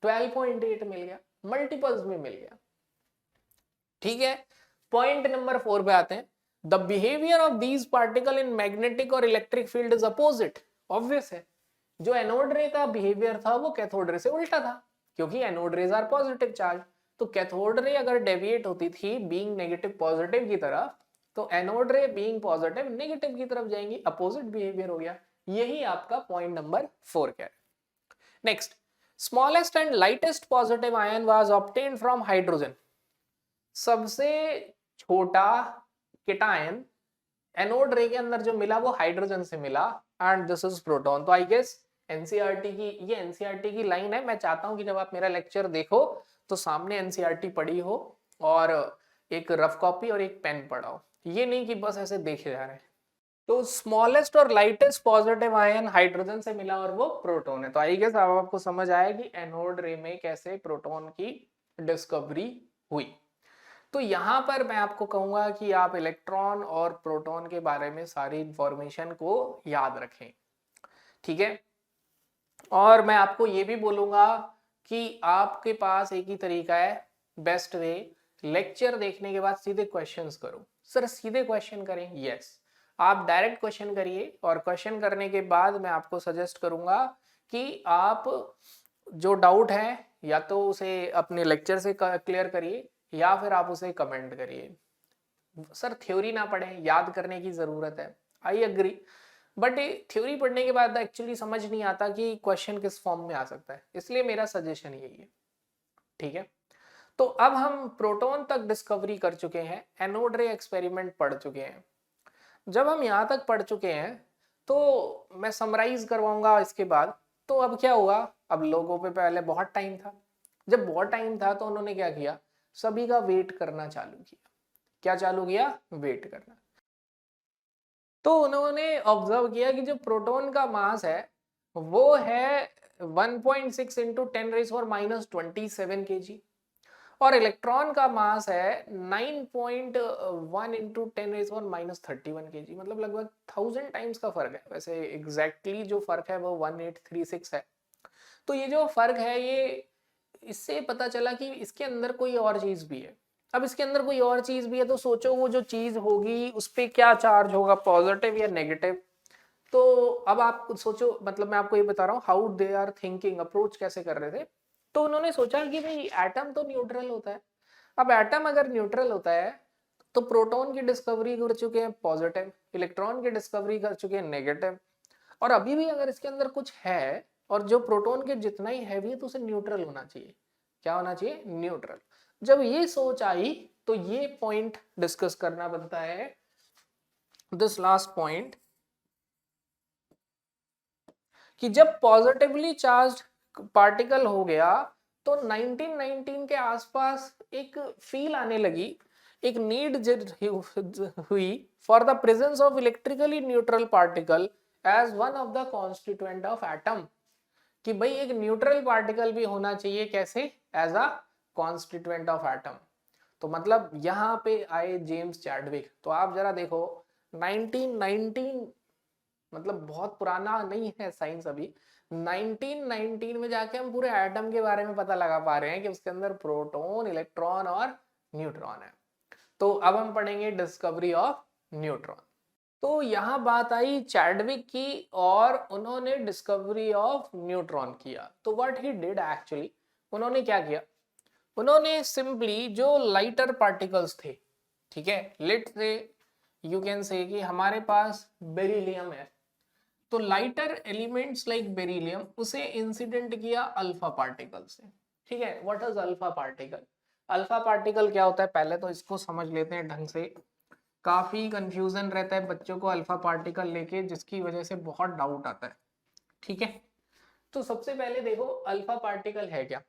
12.8 मिल गया, मल्टीपल्स में मिल गया। ठीक है, पॉइंट नंबर 4 पे आते हैं। The behaviour of these particle in magnetic और electric field is opposite. Obvious है, जो एनोड रे का बिहेवियर था वो कैथोड रे से उल्टा था, क्योंकि anode rays are positive charge. तो कैथोड रे अगर डेविएट होती थी बीइंग नेगेटिव पॉजिटिव की तरफ, तो एनोड रे बीइंग पॉजिटिव नेगेटिव की तरफ जाएंगी, अपोजिट बिहेवियर हो गया। यही आपका पॉइंट नंबर 4 क्या है। Next, smallest and lightest positive ion was obtained from hydrogen. सबसे छोटा केटायन एनोड रे के अंदर जो मिला वो हाइड्रोजन से मिला, एंड दिस इज प्रोटॉन। तो आई गेस एनसीईआरटी की, ये एनसीईआरटी की लाइन है। मैं चाहता हूं कि जब आप मेरा लेक्चर देखो तो सामने एनसीईआरटी पढ़ी हो और एक रफ कॉपी और एक पेन पढ़ा हो, ये नहीं कि बस ऐसे देखे जा रहे हैं। तो स्मॉलेस्ट और लाइटेस्ट पॉजिटिव आयन हाइड्रोजन से मिला और वो प्रोटॉन है। तो आई गेस अब आपको समझ आया कि एनोड रे में कैसे प्रोटॉन की डिस्कवरी हुई। तो यहाँ पर मैं आपको कहूंगा कि आप इलेक्ट्रॉन और प्रोटॉन के बारे में सारी इंफॉर्मेशन को याद रखें, ठीक है। और मैं आपको ये भी बोलूंगा कि आपके पास एक ही तरीका है, बेस्ट वे, लेक्चर देखने के बाद सीधे क्वेश्चंस करो। सर सीधे क्वेश्चन करें? यस, आप डायरेक्ट क्वेश्चन करिए, और क्वेश्चन करने के बाद मैं आपको सजेस्ट करूंगा कि आप जो डाउट है या तो उसे अपने लेक्चर से क्लियर करिए या फिर आप उसे कमेंट करिए। सर थ्योरी ना पढ़ें, याद करने की जरूरत है, आई एग्री, बट थ्योरी पढ़ने के बाद एक्चुअली समझ नहीं आता कि क्वेश्चन किस फॉर्म में आ सकता है, इसलिए मेरा सजेशन यही है, ठीक है। तो अब हम प्रोटॉन तक डिस्कवरी कर चुके हैं, एनोड रे एक्सपेरिमेंट पढ़ चुके हैं। जब हम यहाँ तक पढ़ चुके हैं तो मैं समराइज करवाऊंगा इसके बाद। तो अब क्या हुआ, अब लोगों पे पहले बहुत टाइम था, जब बहुत टाइम था तो उन्होंने क्या किया, सभी का वेट करना चालू किया। क्या चालू किया? वेट करना। तो उन्होंने ऑब्जर्व किया कि जो प्रोटॉन का मास है वो है 1.6 इंटू 10⁻⁻27 kg, और इलेक्ट्रॉन का मास है 9.1 इंटू 10⁻31 kg, मतलब लगभग 1000 टाइम्स का फर्क है। वैसे एग्जैक्टली जो फर्क है वो 1836 है। तो ये जो फर्क है, ये इससे पता चला कि इसके अंदर कोई और चीज भी है। अब इसके अंदर कोई और चीज भी है तो सोचो वो जो चीज होगी उस पर क्या चार्ज होगा, पॉजिटिव या नेगेटिव। तो अब आप सोचो, मतलब मैं आपको ये बता रहा हूँ how they are thinking, approach कैसे कर रहे थे। तो उन्होंने सोचा कि भाई एटम तो न्यूट्रल होता है, अब एटम अगर न्यूट्रल होता है तो प्रोटॉन की डिस्कवरी कर चुके हैं पॉजिटिव, इलेक्ट्रॉन की डिस्कवरी कर चुके हैं नेगेटिव, और अभी भी अगर इसके अंदर कुछ है और जो प्रोटॉन के जितना ही हैवी है तो उसे न्यूट्रल होना चाहिए। क्या होना चाहिए? न्यूट्रल। जब ये सोच आई तो ये पॉइंट डिस्कस करना बनता है, दिस लास्ट पॉइंट, कि जब पॉजिटिवली चार्ज पार्टिकल हो गया तो 1919 के आसपास एक फील आने लगी, एक नीड हुई for the presence of electrically neutral particle as one of the constituent of atom, कि भाई एक न्यूट्रल पार्टिकल भी होना चाहिए, कैसे? As a constituent of atom. तो मतलब यहाँ पे आए जेम्स चैडविक। तो आप जरा देखो 1919, मतलब बहुत पुराना नहीं है साइंस अभी, 1919 में जाके हम पूरे एटम के बारे में पता लगा पा रहे हैं कि उसके अंदर प्रोटॉन, इलेक्ट्रॉन और न्यूट्रॉन है। तो अब हम पढ़ेंगे डिस्कवरी ऑफ न्यूट्रॉन। तो यहाँ बात आई चैडविक की और उन्होंने डिस्कवरी ऑफ न्यूट्रॉन किया। तो व्हाट ही डिड एक्चुअली, उन्होंने क्या किया, उन्होंने सिंपली जो लाइटर पार्टिकल्स थे, ठीक है, लेट से यू कैन से कि हमारे पास बेरिलियम है, तो लाइटर एलिमेंट्स लाइक बेरिलियम उसे इंसिडेंट किया अल्फा पार्टिकल से। ठीक है, what is alpha particle? Alpha particle क्या होता है पहले तो इसको समझ लेते हैं ढंग से। काफी कंफ्यूजन रहता है बच्चों को अल्फा पार्टिकल लेके, जिसकी वजह से बहुत डाउट आता है। ठीक है, तो सबसे पहले देखो अल्फा पार्टिकल है क्या।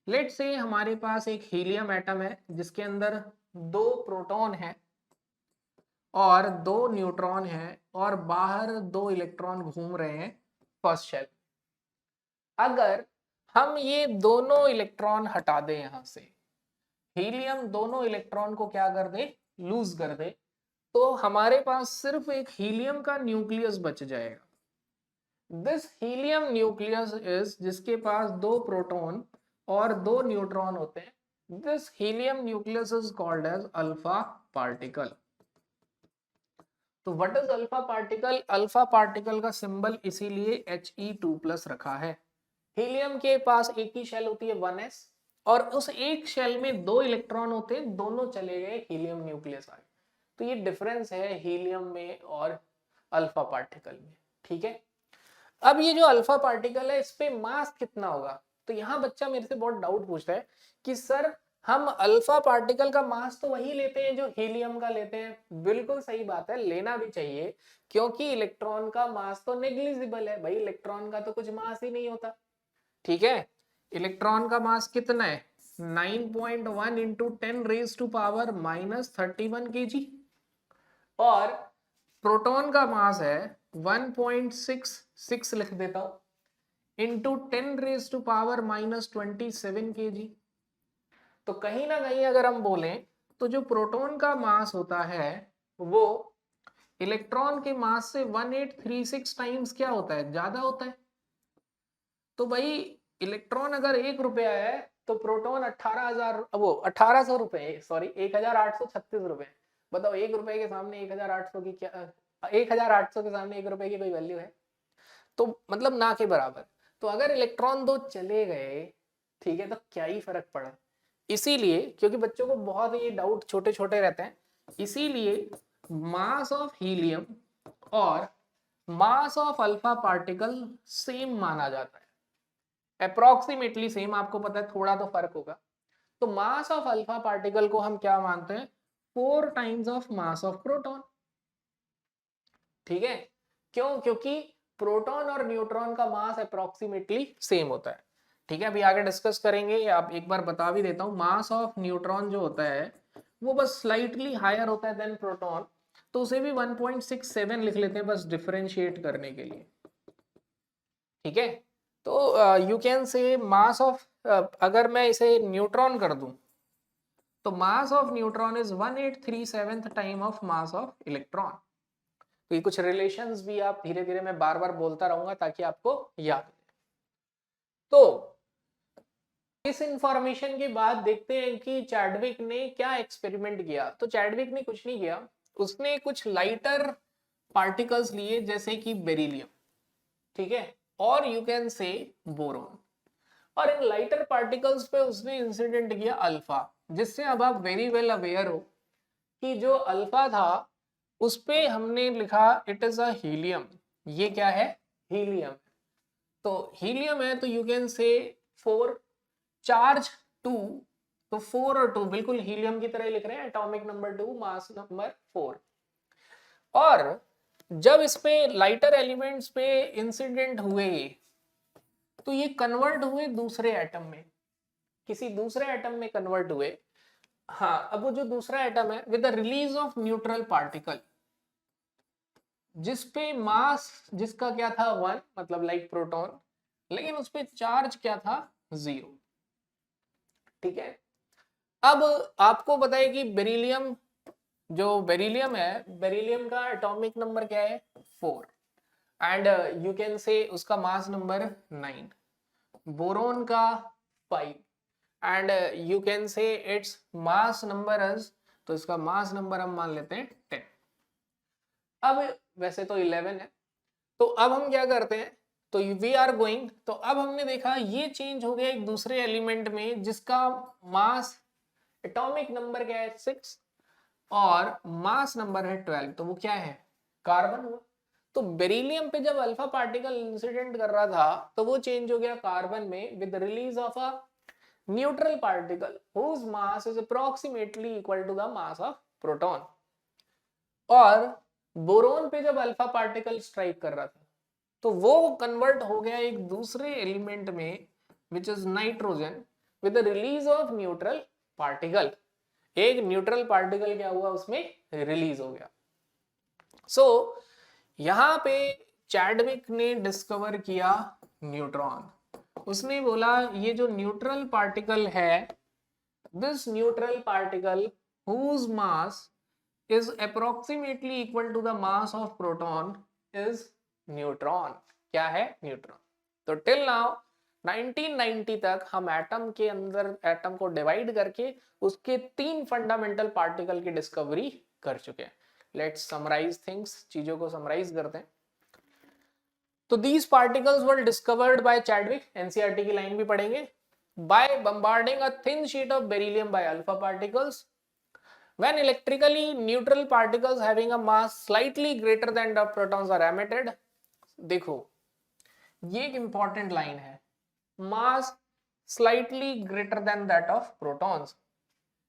लेट से हमारे पास एक हीलियम एटम है जिसके अंदर 2 प्रोटॉन है और 2 न्यूट्रॉन है और बाहर 2 इलेक्ट्रॉन घूम रहे हैं फर्स्ट शेल। अगर हम ये दोनों इलेक्ट्रॉन हटा दें यहां से, हीलियम दोनों इलेक्ट्रॉन को क्या कर दे, लूज कर दे, तो हमारे पास सिर्फ एक हीलियम का न्यूक्लियस बच जाएगा। दिस हीलियम न्यूक्लियस इज, जिसके पास 2 प्रोटॉन और 2 न्यूट्रॉन होते हैं। This helium nucleus is called as alpha particle. तो what is alpha particle? Alpha particle का सिंबल इसीलिए He2+ रखा है। हीलियम के पास एक ही शेल होती है 1s, और उस एक शेल में 2 इलेक्ट्रॉन होते हैं, दोनों चले गए हीलियम न्यूक्लियस आए। तो ये डिफरेंस है हीलियम में और अल्फा पार्टिकल में। ठीक है, अब ये जो अल्फा पार्टिकल है इस पे मास कितना होगा? तो यहाँ बच्चा मेरे से बहुत डाउट पूछता है कि सर हम अल्फा पार्टिकल का मास तो वही लेते हैं जो हीलियम का लेते हैं। बिल्कुल सही बात है, लेना भी चाहिए, क्योंकि इलेक्ट्रॉन का मास तो नेग्लिजिबल है भाई, इलेक्ट्रॉन का तो कुछ मास ही नहीं होता। ठीक है, इलेक्ट्रॉन का मास कितना है? 9.1 इंटू 10⁻⁻31 kg, और प्रोटॉन का मास है 1.66 लिख देता हूं इंटू 10⁻⁻27 kg। तो कहीं ना कहीं अगर हम बोलें तो जो प्रोटॉन का मास होता है वो इलेक्ट्रॉन के मास से 1836 टाइम्स क्या होता है, ज्यादा होता है। तो भाई इलेक्ट्रॉन अगर 1 रुपया है तो प्रोटॉन 18,000, वो 1800 रुपए, सॉरी 1836 रुपए। बताओ 1 रुपए के सामने 1800 की क्या, 1800 के सामने 1 रुपए की कोई वैल्यू है? तो मतलब ना के बराबर। तो अगर इलेक्ट्रॉन 2 चले गए, ठीक है, तो क्या ही फर्क पड़ा। इसीलिए, क्योंकि बच्चों को बहुत ये डाउट छोटे छोटे रहते हैं, इसीलिए मास ऑफ हीलियम और mass of alpha particle same माना जाता है, अप्रोक्सीमेटली सेम। आपको पता है थोड़ा तो फर्क होगा। तो मास ऑफ अल्फा पार्टिकल को हम क्या मानते हैं? 4 times of mass of proton. ठीक है, क्यों? क्योंकि प्रोटॉन और न्यूट्रॉन का मास अप्रोक्सीमेटली सेम होता है। ठीक है, अभी आगे डिस्कस करेंगे। आप एक बार बता भी देता हूं, मास ऑफ न्यूट्रॉन जो होता है वो बस स्लाइटली हायर होता है देन प्रोटॉन, तो उसे भी 1.67 लिख लेते हैं बस डिफरेंशिएट करने के लिए। ठीक है, तो you can say mass of, अगर मैं इसे न्यूट्रॉन कर दूं तो mass of neutron is 1/837 time of mass of electron. तो ये कुछ रिलेशंस भी आप धीरे धीरे मैं बार बार बोलता रहूंगा ताकि आपको याद। तो इस इंफॉर्मेशन के बाद देखते हैं कि चैडविक ने क्या एक्सपेरिमेंट किया। तो चैडविक ने कुछ नहीं किया, उसने कुछ लाइटर पार्टिकल्स लिए जैसे कि बेरिलियम, ठीक है, और यू कैन से बोरोन, और इन लाइटर पार्टिकल्स पे उसने इंसिडेंट किया अल्फा, जिससे अब आप वेरी वेल अवेयर हो कि जो अल्फा था उस पे हमने लिखा इट इज अ हीलियम। ये क्या है? हीलियम। तो हीलियम है तो यू कैन से 4 चार्ज 2, तो 4 और 2 बिल्कुल हीलियम की तरह लिख रहे हैं, एटॉमिक नंबर 2 मास नंबर 4। और जब इस पे लाइटर एलिमेंट्स पे इंसिडेंट हुए तो ये कन्वर्ट हुए दूसरे एटम में, किसी दूसरे एटम में कन्वर्ट हुए। हाँ, अब वो जो दूसरा एटम है with the release of neutral particle, जिसपे मास जिसका क्या था 1, मतलब लाइक प्रोटॉन, लेकिन उस पे चार्ज क्या था 0। ठीक है, अब आपको बताए कि बेरिलियम, जो बेरिलियम है, बेरिलियम का एटॉमिक नंबर क्या है 4, एंड यू कैन से उसका मास नंबर 9, बोरोन का 5, एंड यू कैन से इट्स मास नंबर इज, तो इसका मास नंबर हम मान लेते हैं 10। अब वैसे तो 11 है, तो अब हम क्या करते हैं, तो वी आर गोइंग, तो अब हमने देखा ये चेंज हो गया एक दूसरे एलिमेंट में जिसका मास एटॉमिक नंबर क्या है 6, और मास नंबर है 12, तो वो क्या है, कार्बन हुआ। तो बेरिलियम पे जब अल्फा पार्टिकल इंसिडेंट कर रहा था तो वो चेंज हो गया कार्बन में with release of a neutral particle whose mass is approximately equal to the mass of proton। और बोरोन पे जब अल्फा पार्टिकल स्ट्राइक कर रहा था तो वो कन्वर्ट हो गया एक दूसरे एलिमेंट में which is nitrogen with release of neutral particle. एक न्यूट्रल पार्टिकल क्या हुआ उसमें रिलीज हो गया। सो यहां पे चैडविक ने डिस्कवर किया न्यूट्रॉन। उसने बोला ये जो न्यूट्रल पार्टिकल है, this neutral particle whose mass is approximately equal to the mass of proton is neutron। क्या है, न्यूट्रॉन। तो टिल नाउ 1990 तक हम एटम के अंदर एटम को डिवाइड करके उसके 3 फंडामेंटल पार्टिकल की डिस्कवरी कर चुके हैं। लेट्स समराइज थिंग्स, चीजों को समराइज करते हैं। तो these particles were discovered by Chadwick, NCERT की लाइन भी पढ़ेंगे, by bombarding a thin sheet of beryllium by alpha particles when electrically neutral particles having a mass slightly greater than the protons are emitted। देखो ये एक important line है, mass slightly greater than that of protons।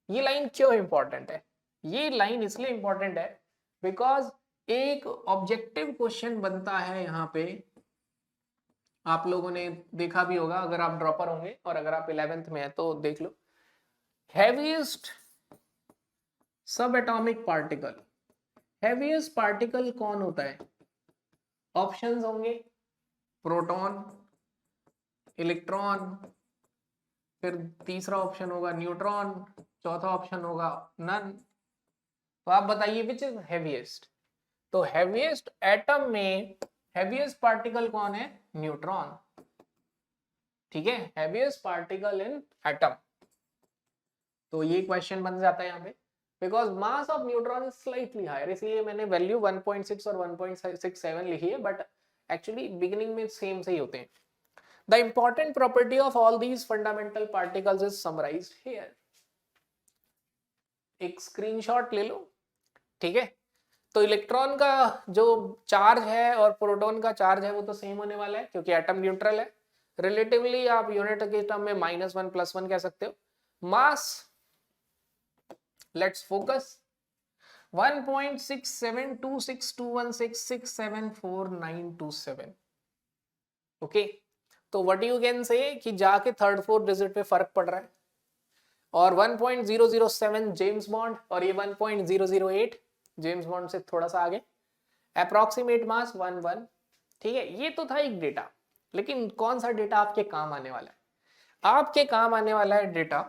ये line क्यों important है? ये line इसलिए important है बिकॉज एक ऑब्जेक्टिव क्वेश्चन बनता है यहाँ पे, आप लोगों ने देखा भी होगा अगर आप ड्रॉपर होंगे और अगर आप 11th में है तो देख लो। हैवीएस्ट सब एटॉमिक पार्टिकल, हैवीएस्ट पार्टिकल कौन होता है? ऑप्शंस होंगे प्रोटॉन, इलेक्ट्रॉन, फिर तीसरा ऑप्शन होगा न्यूट्रॉन, चौथा ऑप्शन होगा नन। तो आप बताइए विच इज हैवीएस्ट। तो हैवीएस्ट एटम में हैवीएस्ट पार्टिकल कौन है? न्यूट्रॉन। ठीक है, हैवीएस्ट पार्टिकल इन एटम। तो ये क्वेश्चन बन जाता है यहाँ पे because mass of neutron is slightly higher, इसलिए मैंने वैल्यू 1.6 और 1.67 लिखी है, बट एक्चुअली बिगिनिंग में सेम से ही होते हैं। The important property of all these fundamental particles is summarised here. एक स्क्रीनशॉट ले लो, ठीक है। तो इलेक्ट्रॉन का जो चार्ज है और प्रोटॉन का चार्ज है वो तो सेम होने वाला है क्योंकि एटम न्यूट्रल है। रिलेटिवली आप यूनिट के टर्म में -1 +1 कह सकते हो। मास, लेट्स फोकस, 1.672621667497 ओके। तो व्हाट यू कैन से कि जाके थर्ड फोर्थ डिजिट पे फर्क पड़ रहा है। और 1.007 जेम्स बॉन्ड और ये 1.008 जेम्स बॉन्ड से थोड़ा सा आगे। अप्रॉक्सीमेट मास 1 ठीक है। ये तो था एक डेटा, लेकिन कौन सा डेटा आपके काम आने वाला है? आपके काम आने वाला है डेटा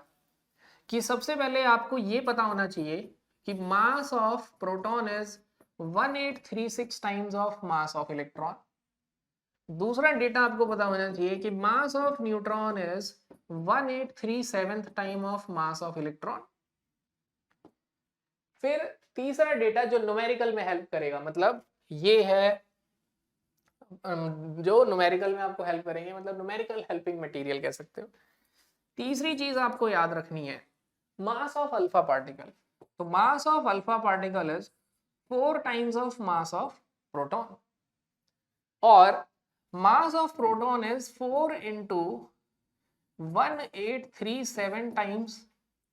कि सबसे पहले आपको ये पता होना चाहिए कि मास of proton is 1836 times of mass of electron. दूसरा डेटा आपको पता होना चाहिए कि मास of neutron is 1837 time of mass of electron. फिर तीसरा डेटा जो न्यूमेरिकल में हेल्प करेगा, मतलब ये है जो न्यूमेरिकल में आपको हेल्प करेंगे, मतलब न्यूमेरिकल हेल्पिंग मटेरियल कह सकते हो। तीसरी चीज आपको याद रखनी है मास ऑफ अल्फा पार्टिकल। तो mass of alpha particle is 4 times of mass of proton और mass of proton is 4 into 1837 times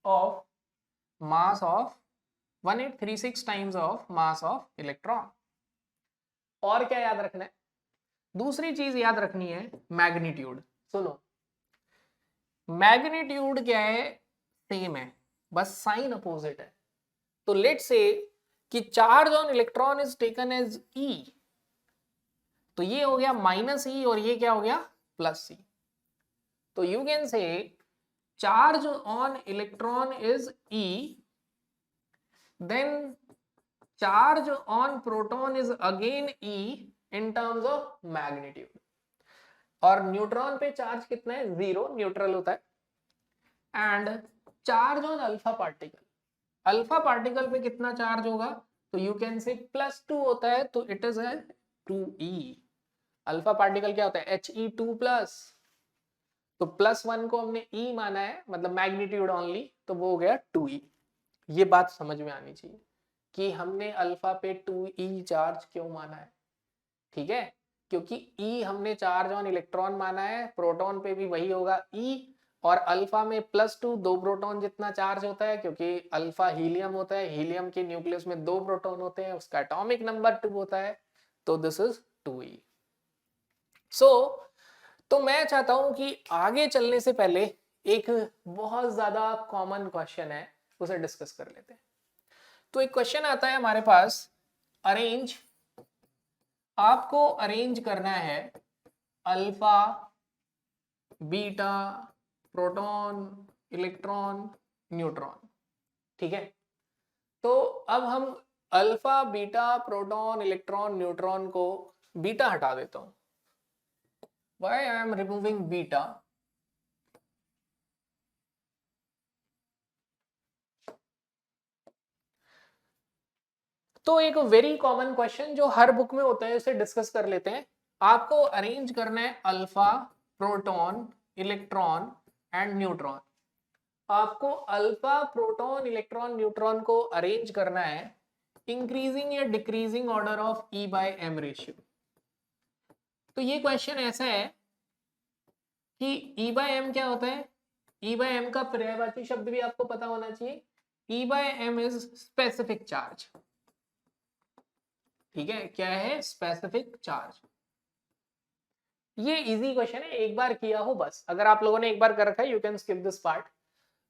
of mass of 1836 times of mass of electron. और क्या याद रखना है? दूसरी चीज याद रखनी है मैग्नीट्यूड। सुनो, मैग्नीट्यूड क्या है? सेम है, बस साइन अपोजिट है। तो लेट्स से कि charge on electron is taken as E, तो ये हो गया -E और ये क्या हो गया +E। तो you can say charge on electron is E, then charge on proton is again E in terms of magnitude। और न्यूट्रॉन पे चार्ज कितना है? 0, न्यूट्रल होता है। And charge on alpha particle, alpha particle पे कितना चार्ज होगा? तो यू कैन से +2 होता है, तो it is 2E। Alpha particle क्या होता है? He2+। तो +1 को हमने E माना है, मतलब मैग्नीट्यूड ओनली, तो वो हो गया 2E। ये बात समझ में आनी चाहिए। कि हमने अल्फा पे 2e चार्ज क्यों माना है, ठीक है, क्योंकि E हमने चार्ज ऑन इलेक्ट्रॉन माना है, प्रोटॉन पे भी वही होगा E, और अल्फा में +2 2 प्रोटॉन जितना चार्ज होता है, क्योंकि अल्फा हीलियम होता है, हीलियम के न्यूक्लियस में 2 प्रोटॉन होते हैं, उसका एटॉमिक नंबर 2 होता है, तो दिस इज 2e। तो मैं चाहता हूं कि आगे चलने से पहले एक बहुत ज्यादा कॉमन क्वेश्चन है, उसे डिस्कस कर लेते हैं। तो एक क्वेश्चन आता है हमारे पास, अरेंज, आपको अरेंज करना है alpha, beta, proton, electron, neutron, ठीक है। तो अब हम alpha, beta, proton, electron, neutron को, बीटा हटा देता हूं, why I am removing beta, तो एक वेरी कॉमन क्वेश्चन जो हर बुक में होता है उसे डिस्कस कर लेते हैं। आपको अरेंज करना है alpha, proton, electron and neutron. आपको अल्फा, प्रोटॉन, इलेक्ट्रॉन, न्यूट्रॉन को अरेंज करना है इंक्रीजिंग या decreasing order of E by M ratio. तो ये क्वेश्चन ऐसा है कि E बाय M क्या होता है, E बाय M का पर्यायवाची शब्द भी आपको पता होना चाहिए, E by M is specific charge, ठीक है, क्या है, स्पेसिफिक चार्ज। ये इजी क्वेश्चन है, एक बार किया हो बस, अगर आप लोगों ने एक बार कर रखा है you can skip this part,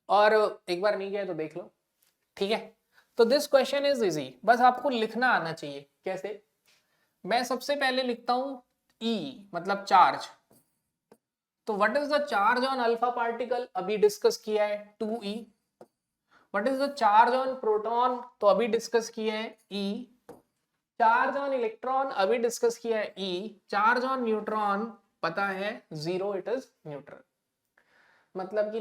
और एक बार नहीं किया तो देख लो, ठीक है। तो दिस क्वेश्चन इज इजी, बस आपको लिखना आना चाहिए। कैसे, मैं सबसे पहले लिखता हूं E मतलब चार्ज, तो what is the charge on alpha particle, अभी डिस्कस किया है 2e। What is the charge on proton, तो अभी डिस्कस किया है E। चार्ज ऑन इलेक्ट्रॉन अभी डिस्कस किया है E। चार्ज ऑन न्यूट्रॉन पता है 0, इट इज न्यूट्रल, मतलब कि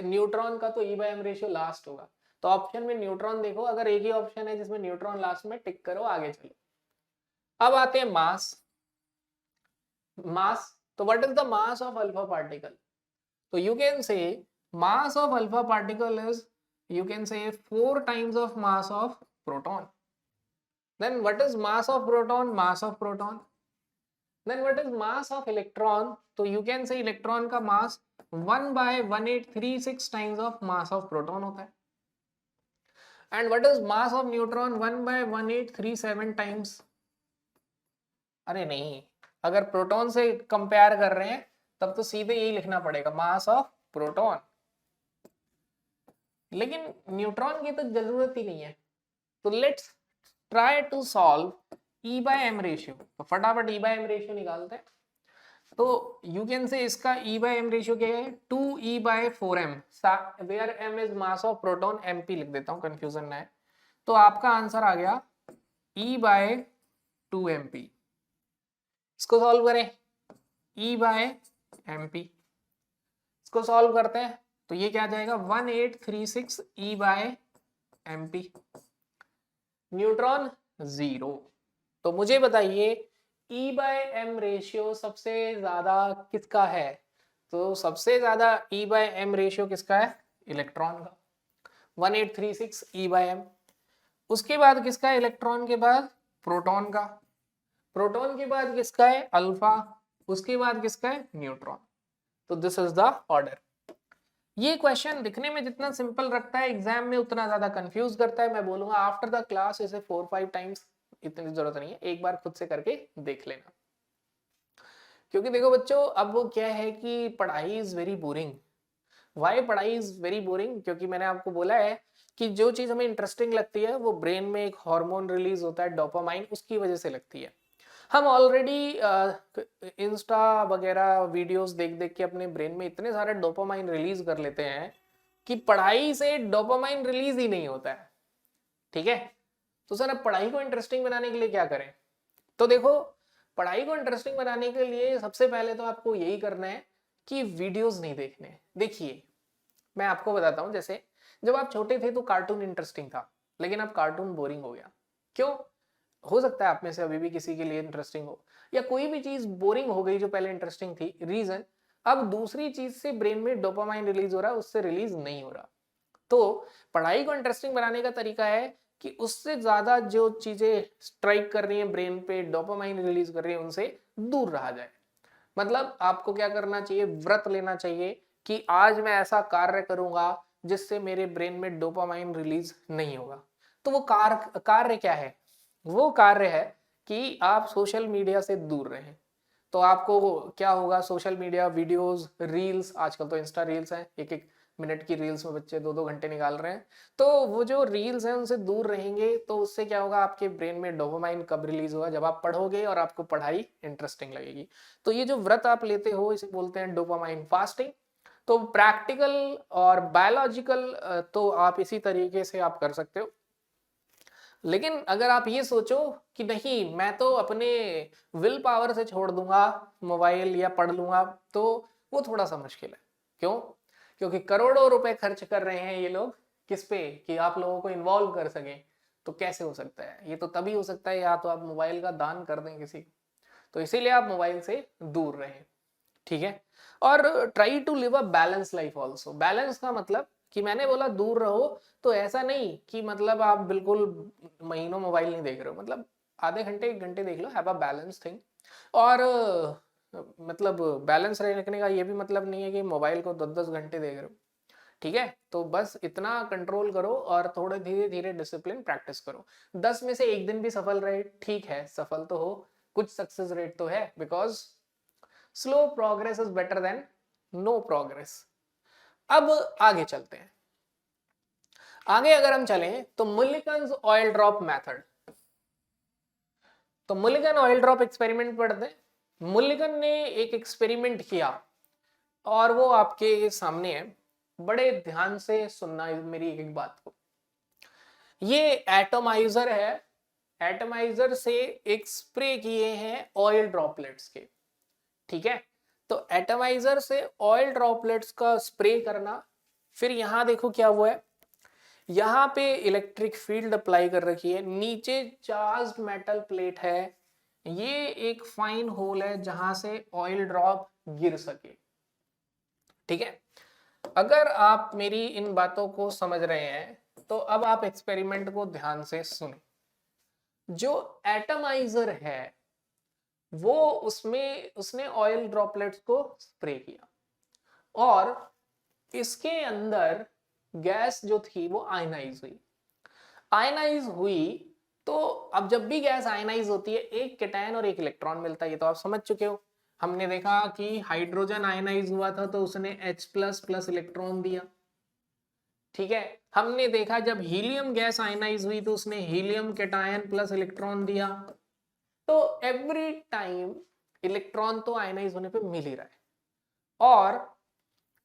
न्यूट्रॉन का तो E by M ratio last होगा, तो ऑप्शन में न्यूट्रॉन देखो, अगर एक ही ऑप्शन है जिसमें न्यूट्रॉन लास्ट में, टिक करो, आगे चलो। अब आते हैं मास। मास, तो what is the mass of alpha particle, तो you can say mass of alpha particle is, you can say 4 times of mass of proton. Then what is mass of proton, mass of proton, then what is mass of electron, तो you can say electron का mass 1/1836 times of mass of proton होता है, and what is mass of neutron, 1/1837 times, अरे नहीं, अगर proton से compare कर रहे हैं तब तो सीधे यही लिखना पड़ेगा, मास ऑफ प्रोटॉन, लेकिन न्यूट्रॉन की तो जरूरत ही नहीं है। तो let's try to solve E by M ratio, तो फटाफट E बाय M रेशियो निकालते हैं। तो यू कैन से इसका E बाय M रेशियो क्या है, 2E by 4M, where M is mass of proton, MP लिख देता हूँ कंफ्यूजन ना है। तो आपका आंसर आ गया E बाय 2MP। इसको सॉल्व करें, E बाय MP, इसको सॉल्व करते हैं, तो ये क्या आ जाएगा 1836 E बाय MP, न्यूट्रॉन 0। तो मुझे बताइए E बाय M रेशियो सबसे ज्यादा किसका है, तो सबसे ज्यादा E बाय M रेशियो किसका है, इलेक्ट्रॉन का, 1836 E बाय M। उसके बाद किसका है, इलेक्ट्रॉन के बाद प्रोटॉन का, प्रोटॉन के बाद किसका है, अल्फा, उसके बाद किसका है, न्यूट्रॉन। तो दिस इज द ऑर्डर। ये क्वेश्चन दिखने में जितना सिंपल रखता है, एग्जाम में उतना ज्यादा कंफ्यूज करता है। मैं बोलूंगा आफ्टर द क्लास इसे 4-5 टाइम्स, इतनी जरूरत नहीं है, एक बार खुद से करके देख लेना। क्योंकि देखो बच्चों, अब वो क्या है कि पढ़ाई इज वेरी बोरिंग। वाई पढ़ाई इज वेरी बोरिंग, क्योंकि मैंने आपको बोला है कि जो चीज हमें इंटरेस्टिंग लगती है वो ब्रेन में एक हार्मोन रिलीज होता है डोपामाइन, उसकी वजह से लगती है। हम ऑलरेडी इंस्टा वगैरह वीडियोस देख देख के अपने ब्रेन में इतने सारे डोपामाइन रिलीज कर लेते हैं कि पढ़ाई से डोपामाइन रिलीज ही नहीं होता है, ठीक है। तो सर अब पढ़ाई को इंटरेस्टिंग बनाने के लिए क्या करें, तो देखो पढ़ाई को इंटरेस्टिंग बनाने के लिए सबसे पहले तो आपको यही करना है कि वीडियोस नहीं देखने। देखिए मैं आपको बताता हूँ, जैसे जब आप छोटे थे तो कार्टून इंटरेस्टिंग था, लेकिन अब कार्टून बोरिंग हो गया। क्यों, हो सकता है आप में से अभी भी किसी के लिए इंटरेस्टिंग हो, या कोई भी चीज बोरिंग हो गई जो पहले इंटरेस्टिंग थी, रीजन अब दूसरी चीज से ब्रेन में डोपामाइन रिलीज हो रहा है, उससे रिलीज नहीं हो रहा। तो पढ़ाई को इंटरेस्टिंग बनाने का तरीका है कि उससे ज्यादा जो चीजें स्ट्राइक कर रही हैं ब्रेन पे, डोपामाइन रिलीज कर रही है, उनसे दूर रहा जाए। मतलब आपको क्या करना चाहिए, व्रत लेना चाहिए कि आज मैं ऐसा कार्य करूंगा जिससे मेरे ब्रेन में डोपामाइन रिलीज नहीं होगा। तो वो कार्य क्या है? वो कार्य है कि आप सोशल मीडिया से दूर रहें। तो आपको क्या होगा, सोशल मीडिया वीडियोस, रील्स, आजकल तो इंस्टा रील्स हैं, 1-1 मिनट की रील्स में बच्चे 2-2 घंटे निकाल रहे हैं। तो वो जो रील्स हैं उनसे दूर रहेंगे तो उससे क्या होगा, आपके ब्रेन में डोपामाइन कब रिलीज होगा, जब आप पढ़ोगे और आपको पढ़ाई इंटरेस्टिंग लगेगी। तो ये जो व्रत आप लेते हो इसे बोलते हैं डोपामाइन फास्टिंग। तो प्रैक्टिकल और बायोलॉजिकल तो आप इसी तरीके से आप कर सकते हो। लेकिन अगर आप ये सोचो कि नहीं मैं तो अपने विल पावर से छोड़ दूंगा मोबाइल या पढ़ लूंगा, तो वो थोड़ा सा मुश्किल है। क्यों? क्योंकि करोड़ों रुपए खर्च कर रहे हैं ये लोग किस पे, कि आप लोगों को इन्वॉल्व कर सकें। तो कैसे हो सकता है? ये तो तभी हो सकता है या तो आप मोबाइल का दान कर दें किसी को। तो इसीलिए आप मोबाइल से दूर रहें, ठीक है। और try to live a balance life also. Balance का मतलब कि मैंने बोला दूर रहो, तो ऐसा नहीं कि मतलब आप बिल्कुल महीनों मोबाइल नहीं देख रहे हो, मतलब आधे घंटे 1 घंटे देख लो, हैव अ बैलेंस थिंग। और मतलब बैलेंस रखने का ये भी मतलब नहीं है कि मोबाइल को 10-10 घंटे देख रहे हो, ठीक है। तो बस इतना कंट्रोल करो और थोड़े धीरे धीरे डिसिप्लिन प्रैक्टिस करो। 10 में से एक दिन भी सफल रहे, ठीक है, सफल तो हो, कुछ सक्सेस रेट तो है, because slow progress is better than no progress. अब आगे चलते हैं। आगे अगर हम चलें तो मुलिकन्स ऑयल ड्रॉप मेथड। तो मुलिकन ऑयल ड्रॉप एक्सपेरिमेंट पढ़ते हैं। मुलिकन ने एक एक्सपेरिमेंट किया और वो आपके सामने है, बड़े ध्यान से सुनना मेरी एक एक बात को। ये एटोमाइजर है, एटोमाइजर से एक स्प्रे किए हैं ऑयल ड्रॉपलेट्स के, ठीक है। तो एटमाइजर से ऑयल ड्रॉपलेट्स का स्प्रे करना, फिर यहां देखो क्या हुआ है, यहां पे इलेक्ट्रिक फील्ड अप्लाई कर रखी है, नीचे चार्ज्ड मेटल प्लेट है, ये एक फाइन होल है जहां से ऑयल ड्रॉप गिर सके, ठीक है। अगर आप मेरी इन बातों को समझ रहे हैं तो अब आप एक्सपेरिमेंट को ध्यान से सुने। जो एटमाइजर है वो उसमें उसने ऑयल ड्रॉपलेट्स को स्प्रे किया और इसके अंदर गैस जो थी वो आयनाइज हुई। आयनाइज हुई तो अब जब भी गैस आयनाइज होती है एक केटायन और एक इलेक्ट्रॉन मिलता है, ये तो आप समझ चुके हो। हमने देखा कि हाइड्रोजन आयनाइज हुआ था तो उसने H++ इलेक्ट्रॉन दिया, ठीक है। हमने देखा जब हीलियम गैस आयनाइज हुई तो उसने हीलियम केटायन प्लस इलेक्ट्रॉन दिया। तो एवरी टाइम इलेक्ट्रॉन तो आयनाइज होने पे मिल ही रहा है। और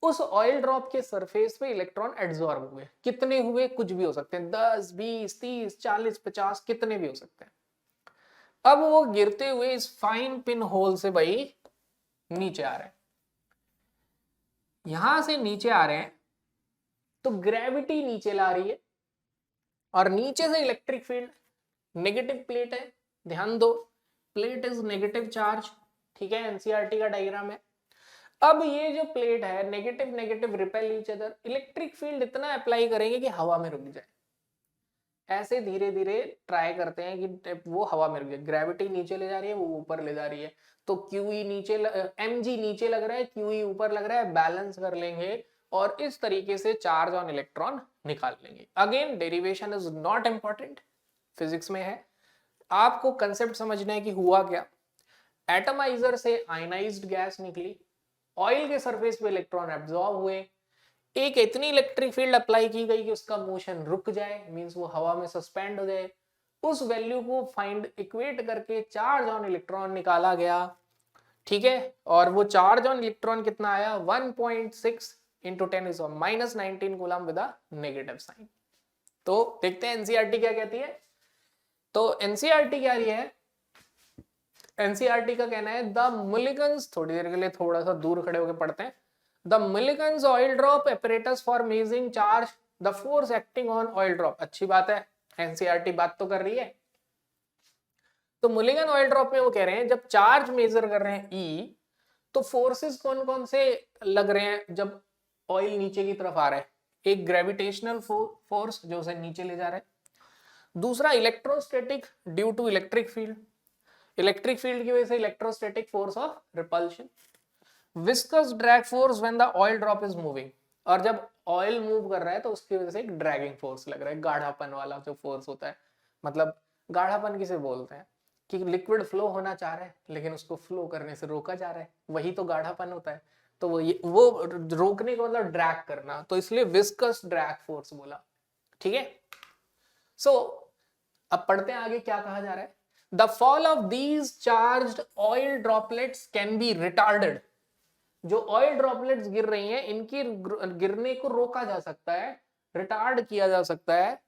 उस ऑयल ड्रॉप के सरफेस पे इलेक्ट्रॉन एड्सॉर्ब हुए, कितने हुए, कुछ भी हो सकते हैं, 10, 20, 30, 40, 50, कितने भी हो सकते हैं। अब वो गिरते हुए इस फाइन पिन होल से भाई नीचे आ रहे हैं, यहां से नीचे आ रहे हैं, तो ग्रेविटी नीचे ला रही है और नीचे से इलेक्ट्रिक फील्ड, नेगेटिव प्लेट है, ध्यान दो, प्लेट इज नेगेटिव चार्ज, ठीक है, एनसीईआरटी का डायग्राम है। अब ये जो प्लेट है negative negative repel each other, electric field इतना अप्लाई करेंगे कि हवा में रुक जाए। ऐसे धीरे धीरे ट्राई करते हैं कि वो हवा में रुक जाए, ग्रेविटी नीचे ले जा रही है, वो ऊपर ले जा रही है, तो QE नीचे mg नीचे लग रहा है, QE ऊपर लग रहा है, बैलेंस कर लेंगे और इस तरीके से चार्ज ऑन इलेक्ट्रॉन निकाल लेंगे। Again derivation is not important, physics में है, आपको कंसेप्ट समझना है कि हुआ क्या। एटमाइजर से आयनाइज्ड गैस निकली, ऑयल के सरफेस पे इलेक्ट्रॉन एब्जॉर्ब हुए, एक इतनी इलेक्ट्रिक फील्ड अप्लाई की गई कि उसका मोशन रुक जाए, मींस वो हवा में सस्पेंड हो जाए। उस वैल्यू को फाइंड इक्वेट करके चार्ज ऑन इलेक्ट्रॉन निकाला गया, ठीक है। और वो चार्ज ऑन इलेक्ट्रॉन कितना आया, 1.6 into 10⁻⁻19 coulomb with a negative sign. तो देखते हैं एनसीईआरटी क्या कहती है। तो एनसीईआरटी क्या रही है, एनसीईआरटी का कहना है द मुलिगन्स, थोड़ी देर के लिए थोड़ा सा दूर खड़े होकर पढ़ते हैं। The Millikan's oil drop apparatus for measuring charge, the force acting on oil drop. अच्छी बात है, एनसीईआरटी बात तो कर रही है। तो मुलिगन ऑयल ड्रॉप में वो कह रहे हैं जब चार्ज मेजर कर रहे हैं E, तो फोर्सेस कौन कौन से लग रहे हैं जब ऑयल नीचे की तरफ आ रहा है। एक ग्रेविटेशनल फोर्स जो उसे नीचे ले जा रहा है, दूसरा electrostatic due to electric field, electric field की वजह से electrostatic force of repulsion. Viscous drag force when the oil drop is moving, और जब ऑयल मूव कर रहा है तो उसकी वजह से एक ड्रैगिंग फोर्स लग रहा है, गाढ़ापन वाला जो फोर्स होता है। मतलब गाढ़ापन किसे बोलते हैं कि लिक्विड फ्लो होना चाह रहा है लेकिन उसको फ्लो करने से रोका जा रहा है, वही तो गाढ़ापन होता है। तो वो रोकने का मतलब ड्रैग करना, तो इसलिए विस्कस ड्रैग फोर्स बोला। ठीक है, सो अब पढ़ते हैं आगे क्या कहा जा रहा है। The fall of these charged oil droplets can be retarded, जो ऑयल ड्रॉपलेट्स गिर रही हैं इनकी गिरने को रोका जा सकता है, रिटार्ड किया जा सकता है,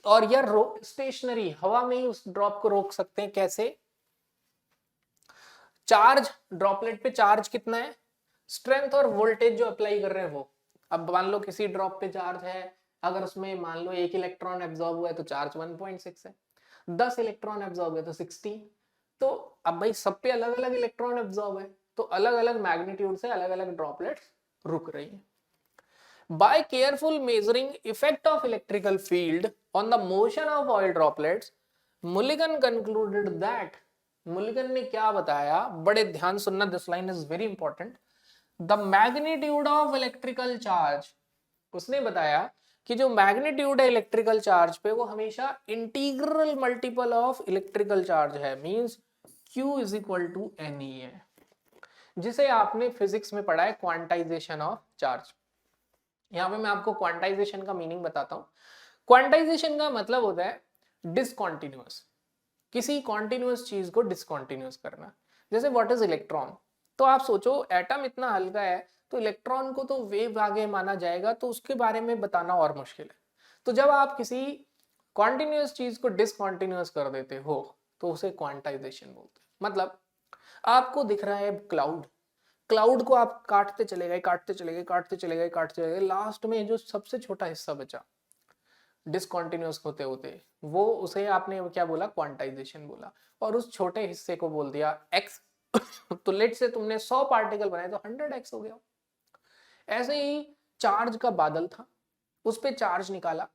और यह स्टेशनरी हवा में ही उस ड्रॉप को रोक सकते हैं। कैसे? चार्ज, ड्रॉपलेट पे चार्ज कितना है, स्ट्रेंथ और वोल्टेज जो अप्लाई कर रहे हैं वो। अब मान लो किसी ड्रॉप पे चार्ज है, अगर उसमें मान लो 1 इलेक्ट्रॉन एब्जॉर्ब हुआ है तो चार्ज 1.6 है, 10 इलेक्ट्रॉन एब्जॉर्ब है तो 60। तो अब भाई सब पे अलग अलग इलेक्ट्रॉन एब्जॉर्ब है, तो अलग अलग मैग्नीट्यूड से अलग अलग ड्रॉपलेट्स रुक रही है। By careful measuring effect of electrical field on the motion of oil droplets, Mulligan concluded that, Mulligan ने क्या बताया, बड़े ध्यान सुनना, this line is very important. The magnitude of electrical charge, उसने बताया कि जो मैग्नीट्यूड है इलेक्ट्रिकल चार्ज पे वो हमेशा integral multiple of electrical charge है, means Q is equal to NE है, जिसे आपने फिजिक्स में पढ़ा है क्वांटाइजेशन ऑफ चार्ज। यहां पे मैं आपको क्वांटाइजेशन का मीनिंग बताता हूं। क्वांटाइजेशन का मतलब होता है डिसकॉन्टिन्यूअस, किसी कॉन्टिन्यूअस चीज को डिसकॉन्टिन्यूअस करना। जैसे व्हाट इज इलेक्ट्रॉन, तो आप सोचो एटम इतना हल्का है तो इलेक्ट्रॉन को तो वेव आगे माना जाएगा, तो उसके बारे में बताना और मुश्किल है। तो जब आप किसी कॉन्टिन्यूअस चीज को डिसकॉन्टिन्यूअस कर देते हो तो उसे क्वांटाइजेशन बोलते हैं। मतलब आपको दिख रहा है क्लाउड, क्लाउड को आप काटते चले गए, काटते चले गए, काटते चले गए, काटते चले गए, लास्ट में जो सबसे छोटा हिस्सा बचा डिसकॉन्टिन्यूअस होते होते, वो उसे आपने क्या बोला, क्वांटाइजेशन बोला, और उस छोटे हिस्से को बोल दिया x। तो लेट से तुमने 100 पार्टिकल बनाए तो 100x हो गया। ऐसे ही चार्ज का बादल था, उस पे चार्ज निकाला,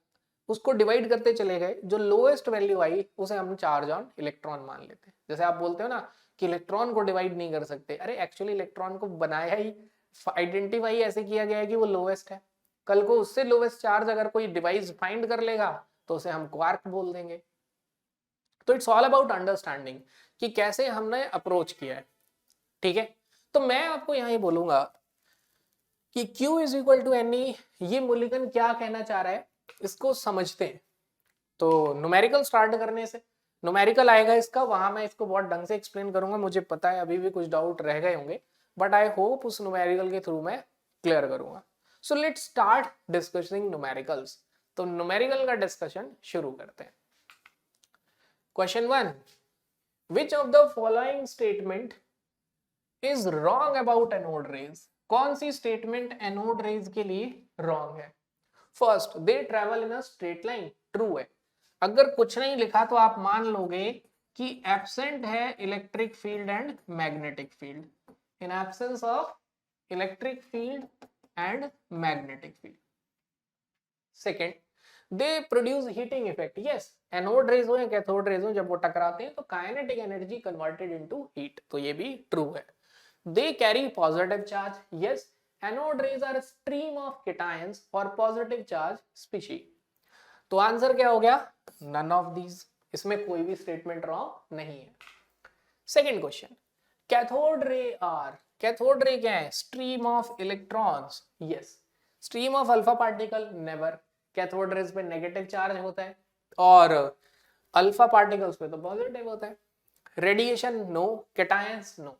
उसको डिवाइड करते चले गए, जो लोएस्ट वैल्यू आई उसे हम चार्ज ऑन इलेक्ट्रॉन मान लेते हैं। जैसे आप बोलते हो ना कि इलेक्ट्रॉन को डिवाइड नहीं कर सकते, अरे एक्चुअली इलेक्ट्रॉन को बनाया ही, आइडेंटिफाई ऐसे किया गया है कि वो लोएस्ट है। कल को उससे लोएस्ट चार्ज अगर कोई डिवाइस फाइंड कर लेगा तो उसे हम क्वार्क बोल देंगे। तो इट्स ऑल अबाउट अंडरस्टैंडिंग कि कैसे हमने अप्रोच किया है। ठीक है, तो मैं आपको यहां ही बोलूंगा कि Q is equal to NE, ये मुलिगन क्या कहना चाह रहा है इसको समझते हैं। तो न्यूमेरिकल स्टार्ट करने से, न्यूमेरिकल आएगा इसका, वहां मैं इसको बहुत ढंग से एक्सप्लेन करूंगा। मुझे पता है अभी भी कुछ डाउट रह गए होंगे, बट आई होप उस न्यूमेरिकल के थ्रू मैं क्लियर करूंगा। So let's start discussing numericals. तो न्यूमेरिकल का डिस्कशन शुरू करते हैं। Question 1, which of the following statement is wrong about anode rays? कौन सी स्टेटमेंट एनोड रेज के लिए रॉन्ग है? First, they travel in a straight line, true है। अगर कुछ नहीं लिखा तो आप मान लोगे कि एब्सेंट है electric field and magnetic field, in absence of electric field and magnetic field. Second, they produce heating effect, yes, anode raise हो या कैथोड रेज हो, जब वो टकराते हैं तो kinetic energy converted into heat, तो ये भी ट्रू है। They carry positive charge, yes, anode rays are stream of cations और पॉजिटिव चार्ज स्पीशी। तो आंसर क्या हो गया, नन ऑफ दीज, इसमें कोई भी स्टेटमेंट रॉन्ग नहीं है। Second question, cathode ray are, cathode ray क्या है, stream of electrons, yes, stream of alpha particle never, cathode rays पे नेगेटिव चार्ज होता है और अल्फा पार्टिकल्स पे तो पॉजिटिव होता है। Radiation no, cations no.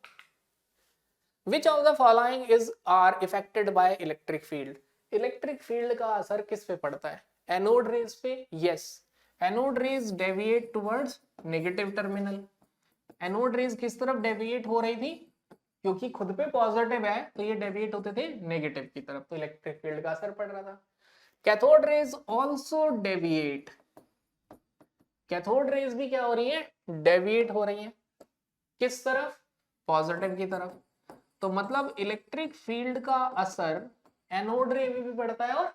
Which of the following is are affected by electric field? Electric field का असर किस पे पड़ता है, एनोड रेज पे, yes, anode raise deviate towards negative terminal. Anode rays किस तरफ डेविएट हो रही थी, क्योंकि खुद पे पॉजिटिव है तो ये डेविएट होते थे नेगेटिव की तरफ, तो इलेक्ट्रिक फील्ड का असर पड़ रहा था। Cathode rays also deviate, cathode rays भी क्या हो रही है, डेविएट हो रही है, किस तरफ, पॉजिटिव की तरफ। तो मतलब इलेक्ट्रिक फील्ड का असर एनोड रे पे भी पड़ता है और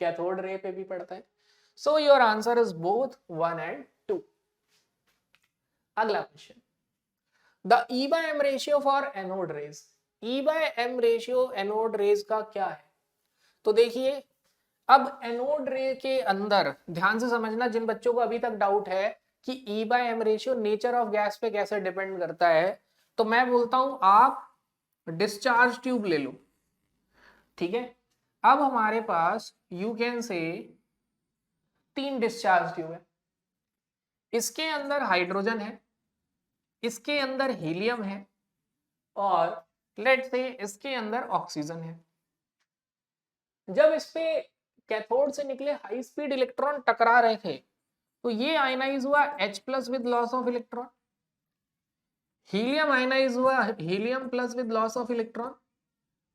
कैथोड रे पे भी पड़ता है। So your answer is both 1 and 2. अगला question, the E by M ratio for anode rays. E by M ratio anode rays का क्या है? तो देखिए, अब एनोड रे के अंदर ध्यान से समझना, जिन बच्चों को अभी तक डाउट है कि E by M ratio nature of gas पे कैसे डिपेंड करता है, तो मैं बोलता हूं आप डिस्चार्ज ट्यूब ले लो. ठीक है, अब हमारे पास यू कैन से 3 डिस्चार्ज ट्यूब है. इसके अंदर हाइड्रोजन है, इसके अंदर हीलियम है, और लेट से इसके अंदर ऑक्सीजन है. जब इस पे कैथोड से निकले हाई स्पीड इलेक्ट्रॉन टकरा रहे थे, तो ये आयनाइज हुआ H+ with loss of electron, helium ionize हुआ helium plus with loss of electron,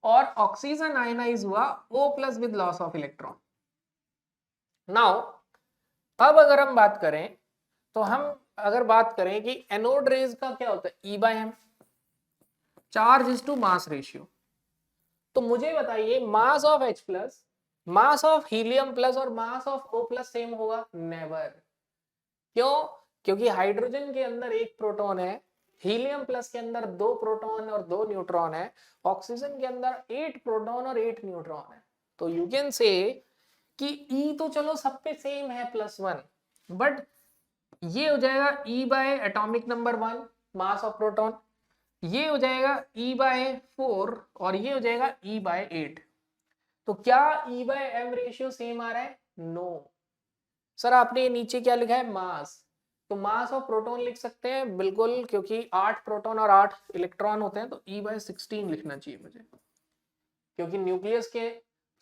और ऑक्सीजन आयनाइज हुआ O+ with loss of electron. Now अब अगर हम बात करें, तो हम अगर बात करें कि एनोड रेज का क्या होता है, E by M, charge is to mass ratio. तो मुझे बताइए, mass of H+, mass of helium plus और मास ऑफ O+ सेम होगा? नेवर. क्यों? क्योंकि हाइड्रोजन के अंदर 1 प्रोटॉन है, हीलियम प्लस के अंदर 2 प्रोटॉन और 2 न्यूट्रॉन है, ऑक्सीजन के अंदर 8 प्रोटॉन और 8 न्यूट्रॉन है. तो यू कैन से कि E तो चलो सब पे सेम है +1, बट ये हो जाएगा E by atomic number 1 mass of proton, ये हो जाएगा E by 4, और ये हो जाएगा E by 8. तो क्या E by M ratio same आ रहा है? नो. सर आपने नीचे क्या लिखा है? मास. तो मास ऑफ प्रोटॉन लिख सकते हैं बिल्कुल, क्योंकि 8 प्रोटॉन और 8 इलेक्ट्रॉन होते हैं, तो E by 16 लिखना चाहिए मुझे, क्योंकि न्यूक्लियस के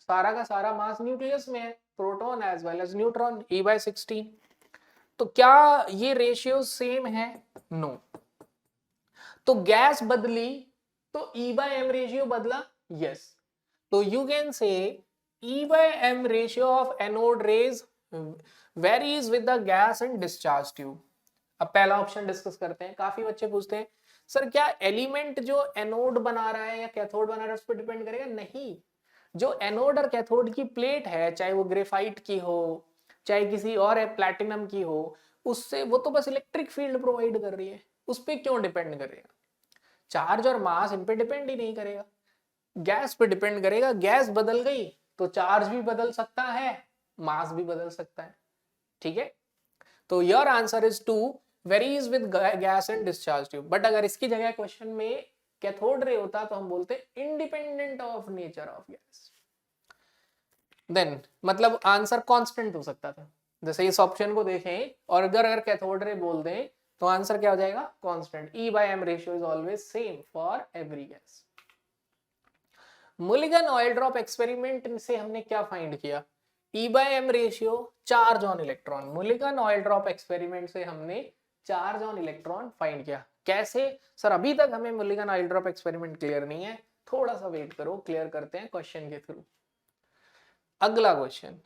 सारा का सारा मास न्यूक्लियस में है, proton as well as neutron, E by 16. तो क्या ये रेशियो सेम है? नो. तो गैस बदली तो E by M रेशियो बदला? यस. तो you can say E by M ratio of anode rays varies with the gas and discharge tube. अब पहला ऑप्शन डिस्कस करते हैं. काफी बच्चे पूछते हैं, सर क्या एलिमेंट जो एनोड बना रहा है या कैथोड बना रहा है उस पर डिपेंड करेगा? नहीं. जो एनोड और कैथोड की प्लेट है, चाहे वो ग्रेफाइट की हो, चाहे किसी और है प्लैटिनम की हो, उससे वो तो बस इलेक्ट्रिक फील्ड प्रोवाइड कर रही है, उस पर क्यों डिपेंड करेगा? चार्ज और मास इन पे डिपेंड ही नहीं करेगा, गैस पे डिपेंड करेगा. गैस बदल गई तो चार्ज भी बदल सकता है, मास भी बदल सकता है. ठीक है, तो your answer is 2, varies with gas and discharge tube. But अगर इसकी जगह क्वेश्चन में कैथोड रे होता तो हम बोलते independent of nature of gas. Then मतलब आंसर कांस्टेंट हो सकता था. जैसे इस ऑप्शन को देखें और अगर कैथोड रे बोल दें तो आंसर क्या हो जाएगा? Constant. E by M ratio is always same for every gas. Mulligan oil drop experiment से हमने क्या फाइंड किया? E by M ratio charge on electron. Mulligan oil drop experiment से हमने चार्ज ऑन इलेक्ट्रॉन फाइंड किया. कैसे? Sir अभी तक हमें Mulligan oil drop experiment clear नहीं है, थोड़ा सा वेट करो, क्लियर करते हैं क्वेश्चन के थ्रू. अगला question,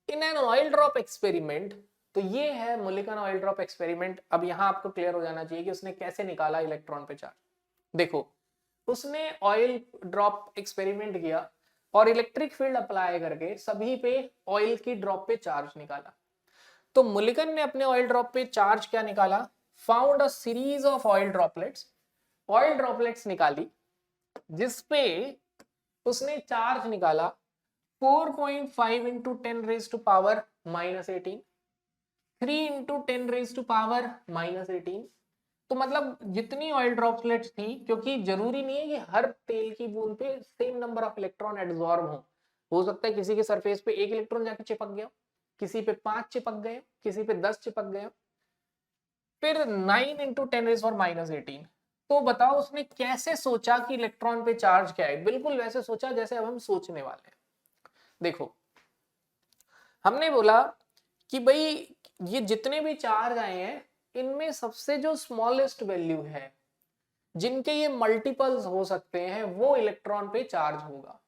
in an oil drop experiment. तो ये है मुलिगन ऑयल ड्रॉप एक्सपेरिमेंट. अब यहां आपको क्लियर हो जाना चाहिए कि उसने कैसे निकाला इलेक्ट्रॉन पे चार्ज. देखो, उसने ऑयल ड्रॉप एक्सपेरिमेंट किया और इलेक्ट्रिक फील्ड अप्लाई करके सभी पे ऑयल की ड्रॉप पे चार्ज निकाला. तो मुलिगन ने अपने ऑयल ड्रॉप पे चार्ज क्या निकाला? Found a series of oil droplets निकाली, जिसपे उसने चार्ज निकाला 4.5 into 10 raised to power -18, 3 into 10 raised to power -18. तो मतलब जितनी ऑयल ड्रॉपलेट्स थी, क्योंकि जरूरी नहीं है कि हर तेल की बूंद पे same number of electron absorb हो सकता है किसी के सरफेस पे 1 इलेक्ट्रॉन जाके चिपक गया, किसी पे 5 चिपक गए, किसी पे 10 चिपक गए. फिर 9 into 10 raised to power -18. तो बताओ उसने कैसे सोचा कि इलेक्ट्रॉन पे चार्ज क्या है? बिल्कुल वैसे सोचा जैसे अब हम सोचने वाले हैं. देखो, हमने बोला कि भाई ये जितने भी चार्ज आए हैं, इनमें सबसे जो स्मॉलेस्ट वैल्यू है, जिनके ये मल्टीपल्स हो सकते हैं, वो इलेक्ट्रॉन पे चार्ज होगा.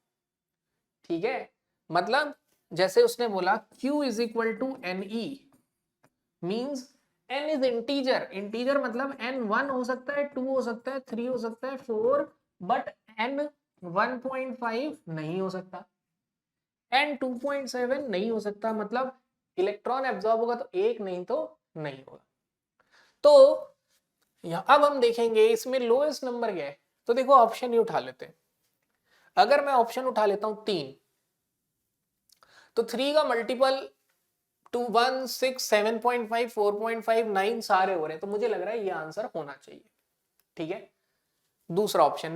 ठीक है, मतलब जैसे उसने बोला Q is equal to NE, means N is integer मतलब N 1 हो सकता है, 2 हो सकता है, 3 हो सकता है, 4, बट N 1.5 नहीं हो सकता, N 2.7 नहीं हो सकता. मतलब इलेक्ट्रॉन एब्जॉर्ब होगा तो एक, नहीं तो नहीं होगा। तो अब हम देखेंगे इसमें लोएस्ट नंबर क्या है। तो देखो ऑप्शन ही उठा लेते हैं। अगर मैं ऑप्शन उठा लेता हूं 3, तो 3 का मल्टीपल 2, 1, 6, 7.5, 4.5, 9 सारे हो रहे हैं, तो मुझे लग रहा है ये आंसर होना चाहिए। ठीक है, दूसरा ऑप्शन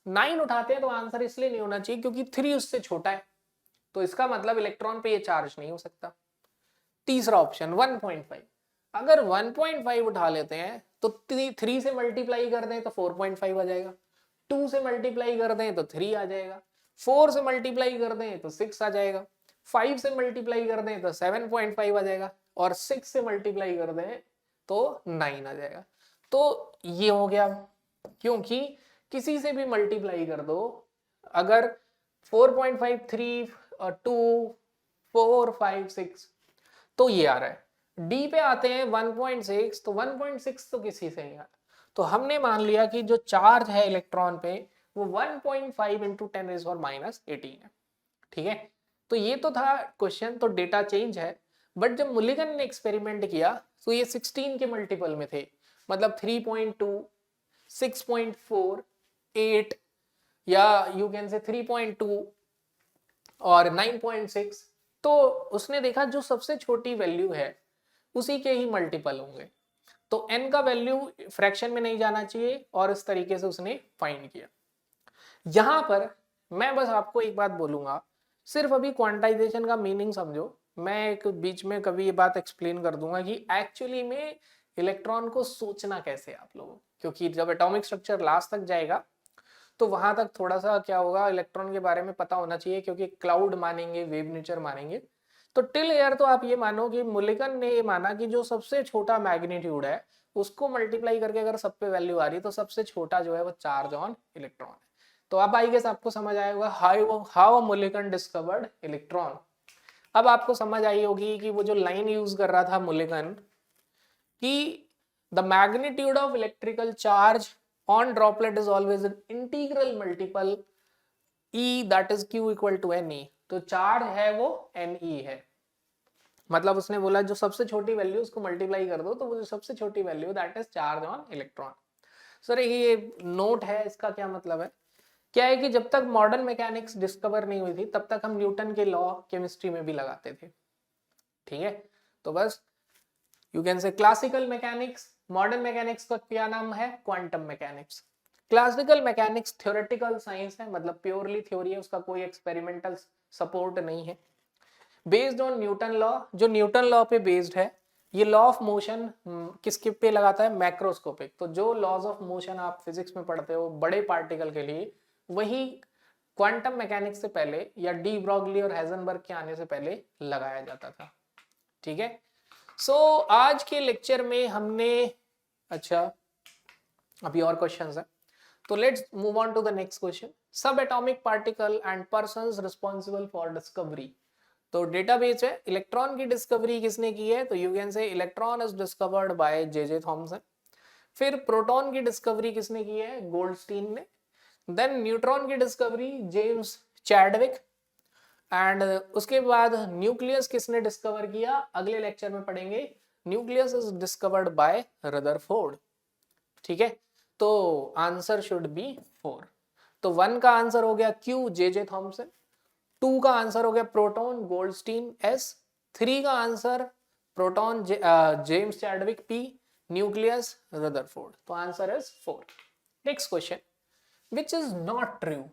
9 उठाते हैं तो आंसर इसलिए नहीं होना चाहिए क्योंकि 3 उससे छोटा है, तो इसका मतलब इलेक्ट्रॉन पे ये चार्ज नहीं हो सकता। तीसरा ऑप्शन 1.5, अगर 1.5 उठा लेते हैं तो 3 से मल्टीप्लाई कर दें तो 4.5 आ जाएगा, 2 से मल्टीप्लाई कर दें तो 3 आ जाएगा, 4 से मल्टीप्लाई कर दें तो 6 आ जाएगा, 5 से मल्टीप्लाई कर दें तो 7.5 आ जाएगा, और 6 से मल्टीप्लाई कर दें तो 9 आ जाएगा। तो ये हो गया, क्योंकि किसी से भी मल्टीप्लाई कर दो, अगर 4.5, 3, 2, 4, 5, 6, तो ये आ रहा है। डी पे आते हैं 1.6, तो 1.6 तो किसी से नहीं आ रहा, तो हमने मान लिया कि जो चार्ज है इलेक्ट्रॉन पे वो 1.5 इंटू 10⁻⁻18 है। ठीक है, तो ये तो था क्वेश्चन, तो डेटा चेंज है। बट जब मुलिगन ने एक्सपेरिमेंट किया तो ये 16 के मल्टीपल में थे, मतलब 3.2, 6.4, 8, या यू कैन से 3.2 और 9.6। तो उसने देखा जो सबसे छोटी वैल्यू है उसी के ही मल्टीपल होंगे, तो n का वैल्यू फ्रैक्शन में नहीं जाना चाहिए, और इस तरीके से उसने फाइंड किया। यहां पर मैं बस आपको एक बात बोलूंगा, सिर्फ अभी क्वांटाइजेशन का मीनिंग समझो, मैं एक बीच में कभी ये बात एक्सप्लेन कर दूंगा कि एक्चुअली में इलेक्ट्रॉन को सोचना कैसे आप लोगों, क्योंकि जब एटॉमिक स्ट्रक्चर लास्ट तक जाएगा तो वहां तक थोड़ा सा क्या होगा, इलेक्ट्रॉन के बारे में पता होना चाहिए, क्योंकि क्लाउड मानेंगे, वेव नेचर मानेंगे। तो टिल एयर तो आप ये मानो कि मुलिगन ने ये माना कि जो सबसे छोटा मैग्नीट्यूड है उसको मल्टीप्लाई करके अगर सब पे वैल्यू आ रही है तो सबसे छोटा जो है वो चार्ज ऑन इलेक्ट्रॉन है। तो अब आई गेस आपको समझ आएगा हाउ मुलिगन डिस्कवर्ड इलेक्ट्रॉन। अब आपको समझ आई होगी कि वो जो लाइन यूज कर रहा था मुलिगन कि the magnitude of electrical charge on droplet is always an integral multiple E, that is Q equal to Ne। तो चार्ज है वो Ne है, मतलब उसने बोला जो सबसे छोटी वैल्यू उसको मल्टीप्लाई कर दो तो वो जो सबसे छोटी value that is charge on electron. Sir ये नोट है, इसका क्या मतलब है, क्या है कि जब तक मॉडर्न मैकेनिक्स डिस्कवर नहीं हुई थी तब तक हम न्यूटन के लॉ केमिस्ट्री में भी लगाते थे। ठीक है, तो बस यू कैन से क्लासिकल मैकेनिक्स, मॉडर्न मैकेनिक्स का क्या नाम है, quantum mechanics. Classical mechanics theoretical science है, मतलब प्योरली थ्योरी है, उसका कोई एक्सपेरिमेंटल सपोर्ट नहीं है, बेस्ड ऑन न्यूटन लॉ, जो न्यूटन लॉ पे बेस्ड है। ये लॉ ऑफ मोशन किसके पे लगाता है, मैक्रोस्कोपिक। तो जो लॉज ऑफ मोशन आप फिजिक्स में पढ़ते हो बड़े पार्टिकल के लिए, वही क्वांटम मैकेनिक्स से पहले या डी ब्रॉगली और हेजनबर्ग के आने से पहले लगाया जाता था। ठीक है, सो आज के लेक्चर में हमने, अच्छा अभी और क्वेश्चंस हैं, तो let's move on to the next question. Subatomic particle and persons responsible for discovery. तो डेटाबेस है, इलेक्ट्रॉन की डिस्कवरी किसने की है, तो you can say electron is discovered by J Thomson. फिर प्रोटॉन की डिस्कवरी किसने की है, गोल्डस्टीन ने। देन न्यूट्रॉन की डिस्कवरी जेम्स चैडविक, एंड उसके बाद न्यूक्लियस किसने डिस्कवर किया, अगले लेक्चर में पढ़ेंगे, nucleus is discovered bye Rutherford. ठीक है, तो आंसर शुड बी 4। तो 1 का आंसर हो गया क्यू, जे थॉमसन। 2 का आंसर हो गया प्रोटॉन, गोल्डस्टीन, एस। 3 का answer proton, James Chadwick, P. Nucleus, Rutherford. तो answer is 4। Next question, which is not true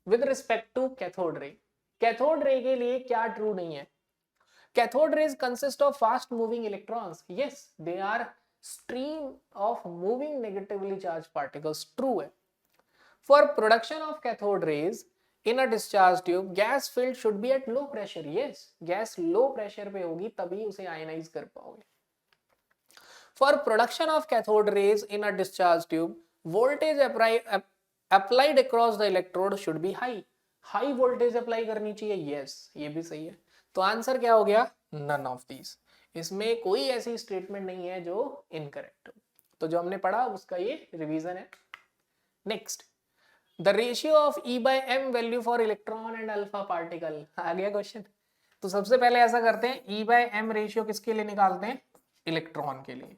with respect to cathode ray. Cathode ray के लिए क्या ट्रू नहीं है, cathode rays consist of fast moving electrons. Yes, they are stream of moving negatively charged particles, true है। For production of cathode rays in a discharge tube, gas filled should be at low pressure। yes, gas low pressure पे होगी तभी उसे ionize कर पाओगे। For production of cathode rays in a discharge tube, voltage applied across the electrode should be high। high voltage apply करनी चाहिए, yes, ये भी सही है। तो आंसर क्या हो गया, none of these। इसमें कोई ऐसी स्टेटमेंट नहीं है जो इनकरेक्ट हो। तो जो हमने पढ़ा उसका ये रिवीजन है। Next, the ratio of E/m value for electron and alpha particle. आ गया क्वेश्चन। तो सबसे पहले ऐसा करते हैं, E/m रेशियो किसके लिए निकालते हैं? इलेक्ट्रॉन के लिए।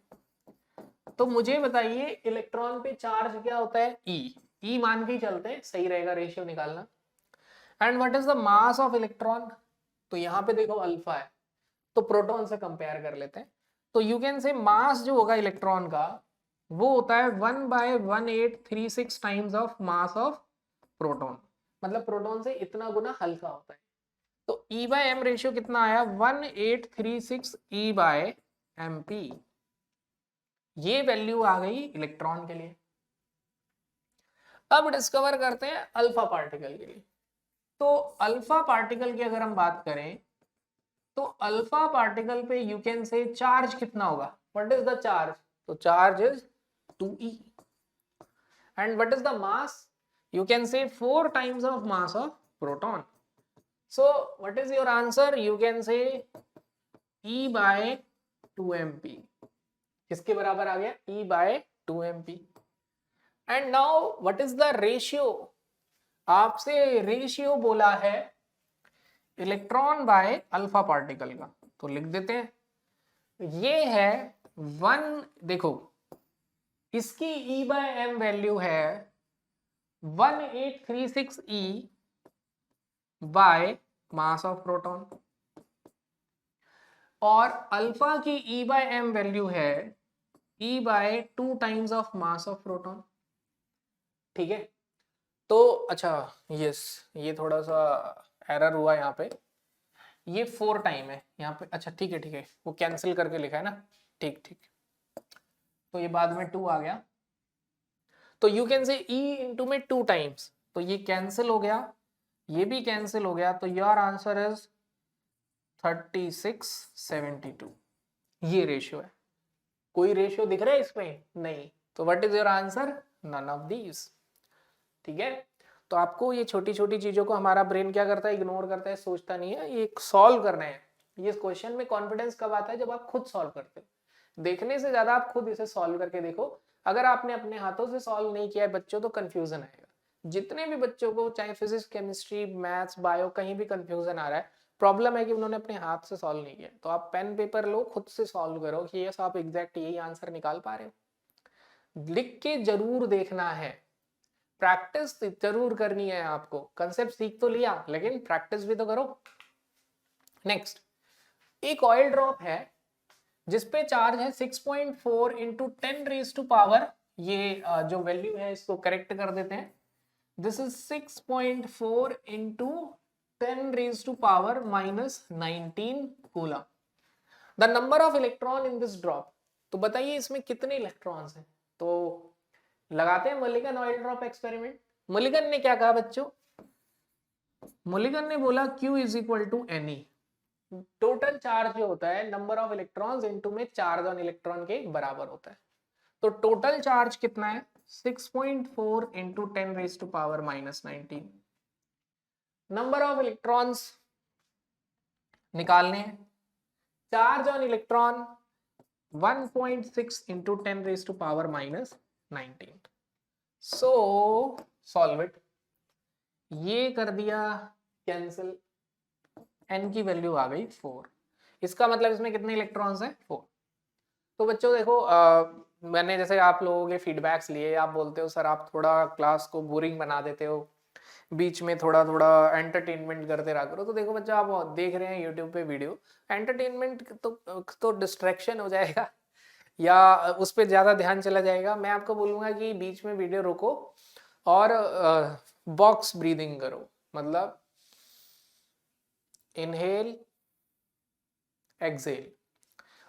तो मुझे बताइए इलेक्ट्रॉन पे चार्ज क्या होता है? E मान के ही चलते हैं, सही रहेगा रेशियो निकालना। And what is the mass of electron? तो यहाँ पे देखो अल्फा है, तो प्रोटॉन से कंपेयर कर लेते हैं। तो यू कैन से मास जो होगा इलेक्ट्रॉन का वो होता है 1/1836 times of mass of proton, मतलब प्रोटॉन से इतना गुना हल्का होता है। तो E/m रेशियो कितना आया? 1836 E/mp। ये वैल्यू आ गई इलेक्ट्रॉन के लिए। अब डिस्कवर करते हैं अल्फा पार्टिकल के लिए। तो अल्फा पार्टिकल की अगर हम बात करें तो अल्फा पार्टिकल पे यू कैन से चार्ज कितना होगा? What is the charge? तो charge is 2e। And what is the mass? You can say 4 times of mass of proton. So what is your answer? You can say E/2mp। किसके बराबर आ गया? E/2mp। And now what is the ratio? आपसे ratio बोला है electron by alpha particle का, तो लिख देते हैं। ये है 1, देखो इसकी E/m वैल्यू है 1836 E by mass of proton, और अल्फा की E/m वैल्यू है E/2 times of mass of proton. ठीक है, तो अच्छा यस, ये थोड़ा सा एरर हुआ यहाँ पे, ये 4 टाइम है यहाँ पे। अच्छा ठीक है ठीक है, वो कैंसिल करके लिखा है ना, ठीक ठीक, तो ये बाद में 2 आ गया। तो you can say E into में 2 टाइम्स, तो ये कैंसिल हो गया, ये भी कैंसिल हो गया, तो योर आंसर इज 3672। ये रेशियो है। कोई रेशियो दिख रहा है इसमें? नहीं। तो what is your answer? None of these. ठीक है, तो आपको ये छोटी छोटी चीजों को हमारा ब्रेन क्या करता है? इग्नोर करता है, सोचता नहीं है, ये सॉल्व करना है। ये क्वेश्चन में कॉन्फिडेंस कब आता है? जब आप खुद सॉल्व करते हो। देखने से ज्यादा आप खुद इसे सॉल्व करके देखो। अगर आपने अपने हाथों से सॉल्व नहीं किया है बच्चों, तो कंफ्यूजन आएगा। जितने भी बच्चों को चाहे फिजिक्स, केमिस्ट्री, मैथ्स, बायो, कहीं भी कंफ्यूजन आ रहा है, प्रॉब्लम है कि उन्होंने अपने हाथ से सॉल्व नहीं किया। तो आप पेन पेपर लो, खुद से सॉल्व करो कि यस आप एग्जैक्ट यही आंसर निकाल पा रहे हो। लिख के जरूर देखना है, प्रैक्टिस जरूर करनी है आपको। कंसेप्ट सीख तो लिया, लेकिन प्रैक्टिस भी तो करो। नेक्स्ट, एक ऑयल ड्रॉप है जिसपे चार्ज है 6.4 इंटू 10⁻⁴, ये जो वैल्यू है इसको करेक्ट कर देते हैं। This is 6.4 into 10⁻⁻⁻19 coulomb. The number of electron in this drop. तो बताइए इसमें कितने इलेक्ट्रॉन्स हैं? तो लगाते हैं Millikan oil drop experiment. Millikan ने क्या कहा बच्चों? मलिगन ने बोला Q is equal to NE। Total charge जो होता है नंबर ऑफ इलेक्ट्रॉन्स इनटू में चार्ज ऑन इलेक्ट्रॉन के बराबर होता है। तो टोटल चार्ज कितना है? 6.4 इंटू 10⁻⁻19। नंबर ऑफ इलेक्ट्रॉन्स निकालने हैं। Charge on electron 1.6 into 10⁻⁻19। So solve it. ये कर दिया कैंसिल, n की वैल्यू आ गई 4। इसका मतलब इसमें कितने इलेक्ट्रॉन्स हैं? 4। तो बच्चों देखो, मैंने जैसे आप लोगों के फीडबैक्स लिए, आप बोलते हो सर आप थोड़ा क्लास को बोरिंग बना देते हो, बीच में थोड़ा थोड़ा एंटरटेनमेंट करते रहा करो। तो देखो बच्चों, आप देख रहे हैं यूट्यूब पे वीडियो, एंटरटेनमेंट तो डिस्ट्रैक्शन हो जाएगा या उस पर ज़्यादा ध्यान चला जाएगा। मैं आपको बोलूँगा कि बीच में वीडियो रोको और बॉक्स ब्रीदिंग करो, मतलब इनहेल एक्सेल।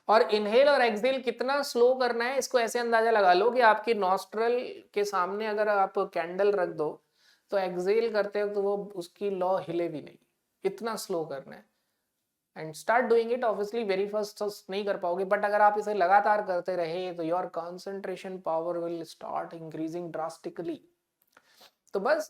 और इनहेल और एक्सेल कितना स्लो करना है, इसको ऐसे अंदाजा लगा लो कि आपकी नॉस्ट्रल के सामने अगर आप कैंडल रख दो तो एक्सेल करते हो तो वो उसकी लॉ हिले भी नहीं, इतना स्लो करना है। And start doing it. Obviously very first नहीं कर पाओगे, बट अगर आप इसे लगातार करते रहे तो your concentration power will start increasing drastically. तो बस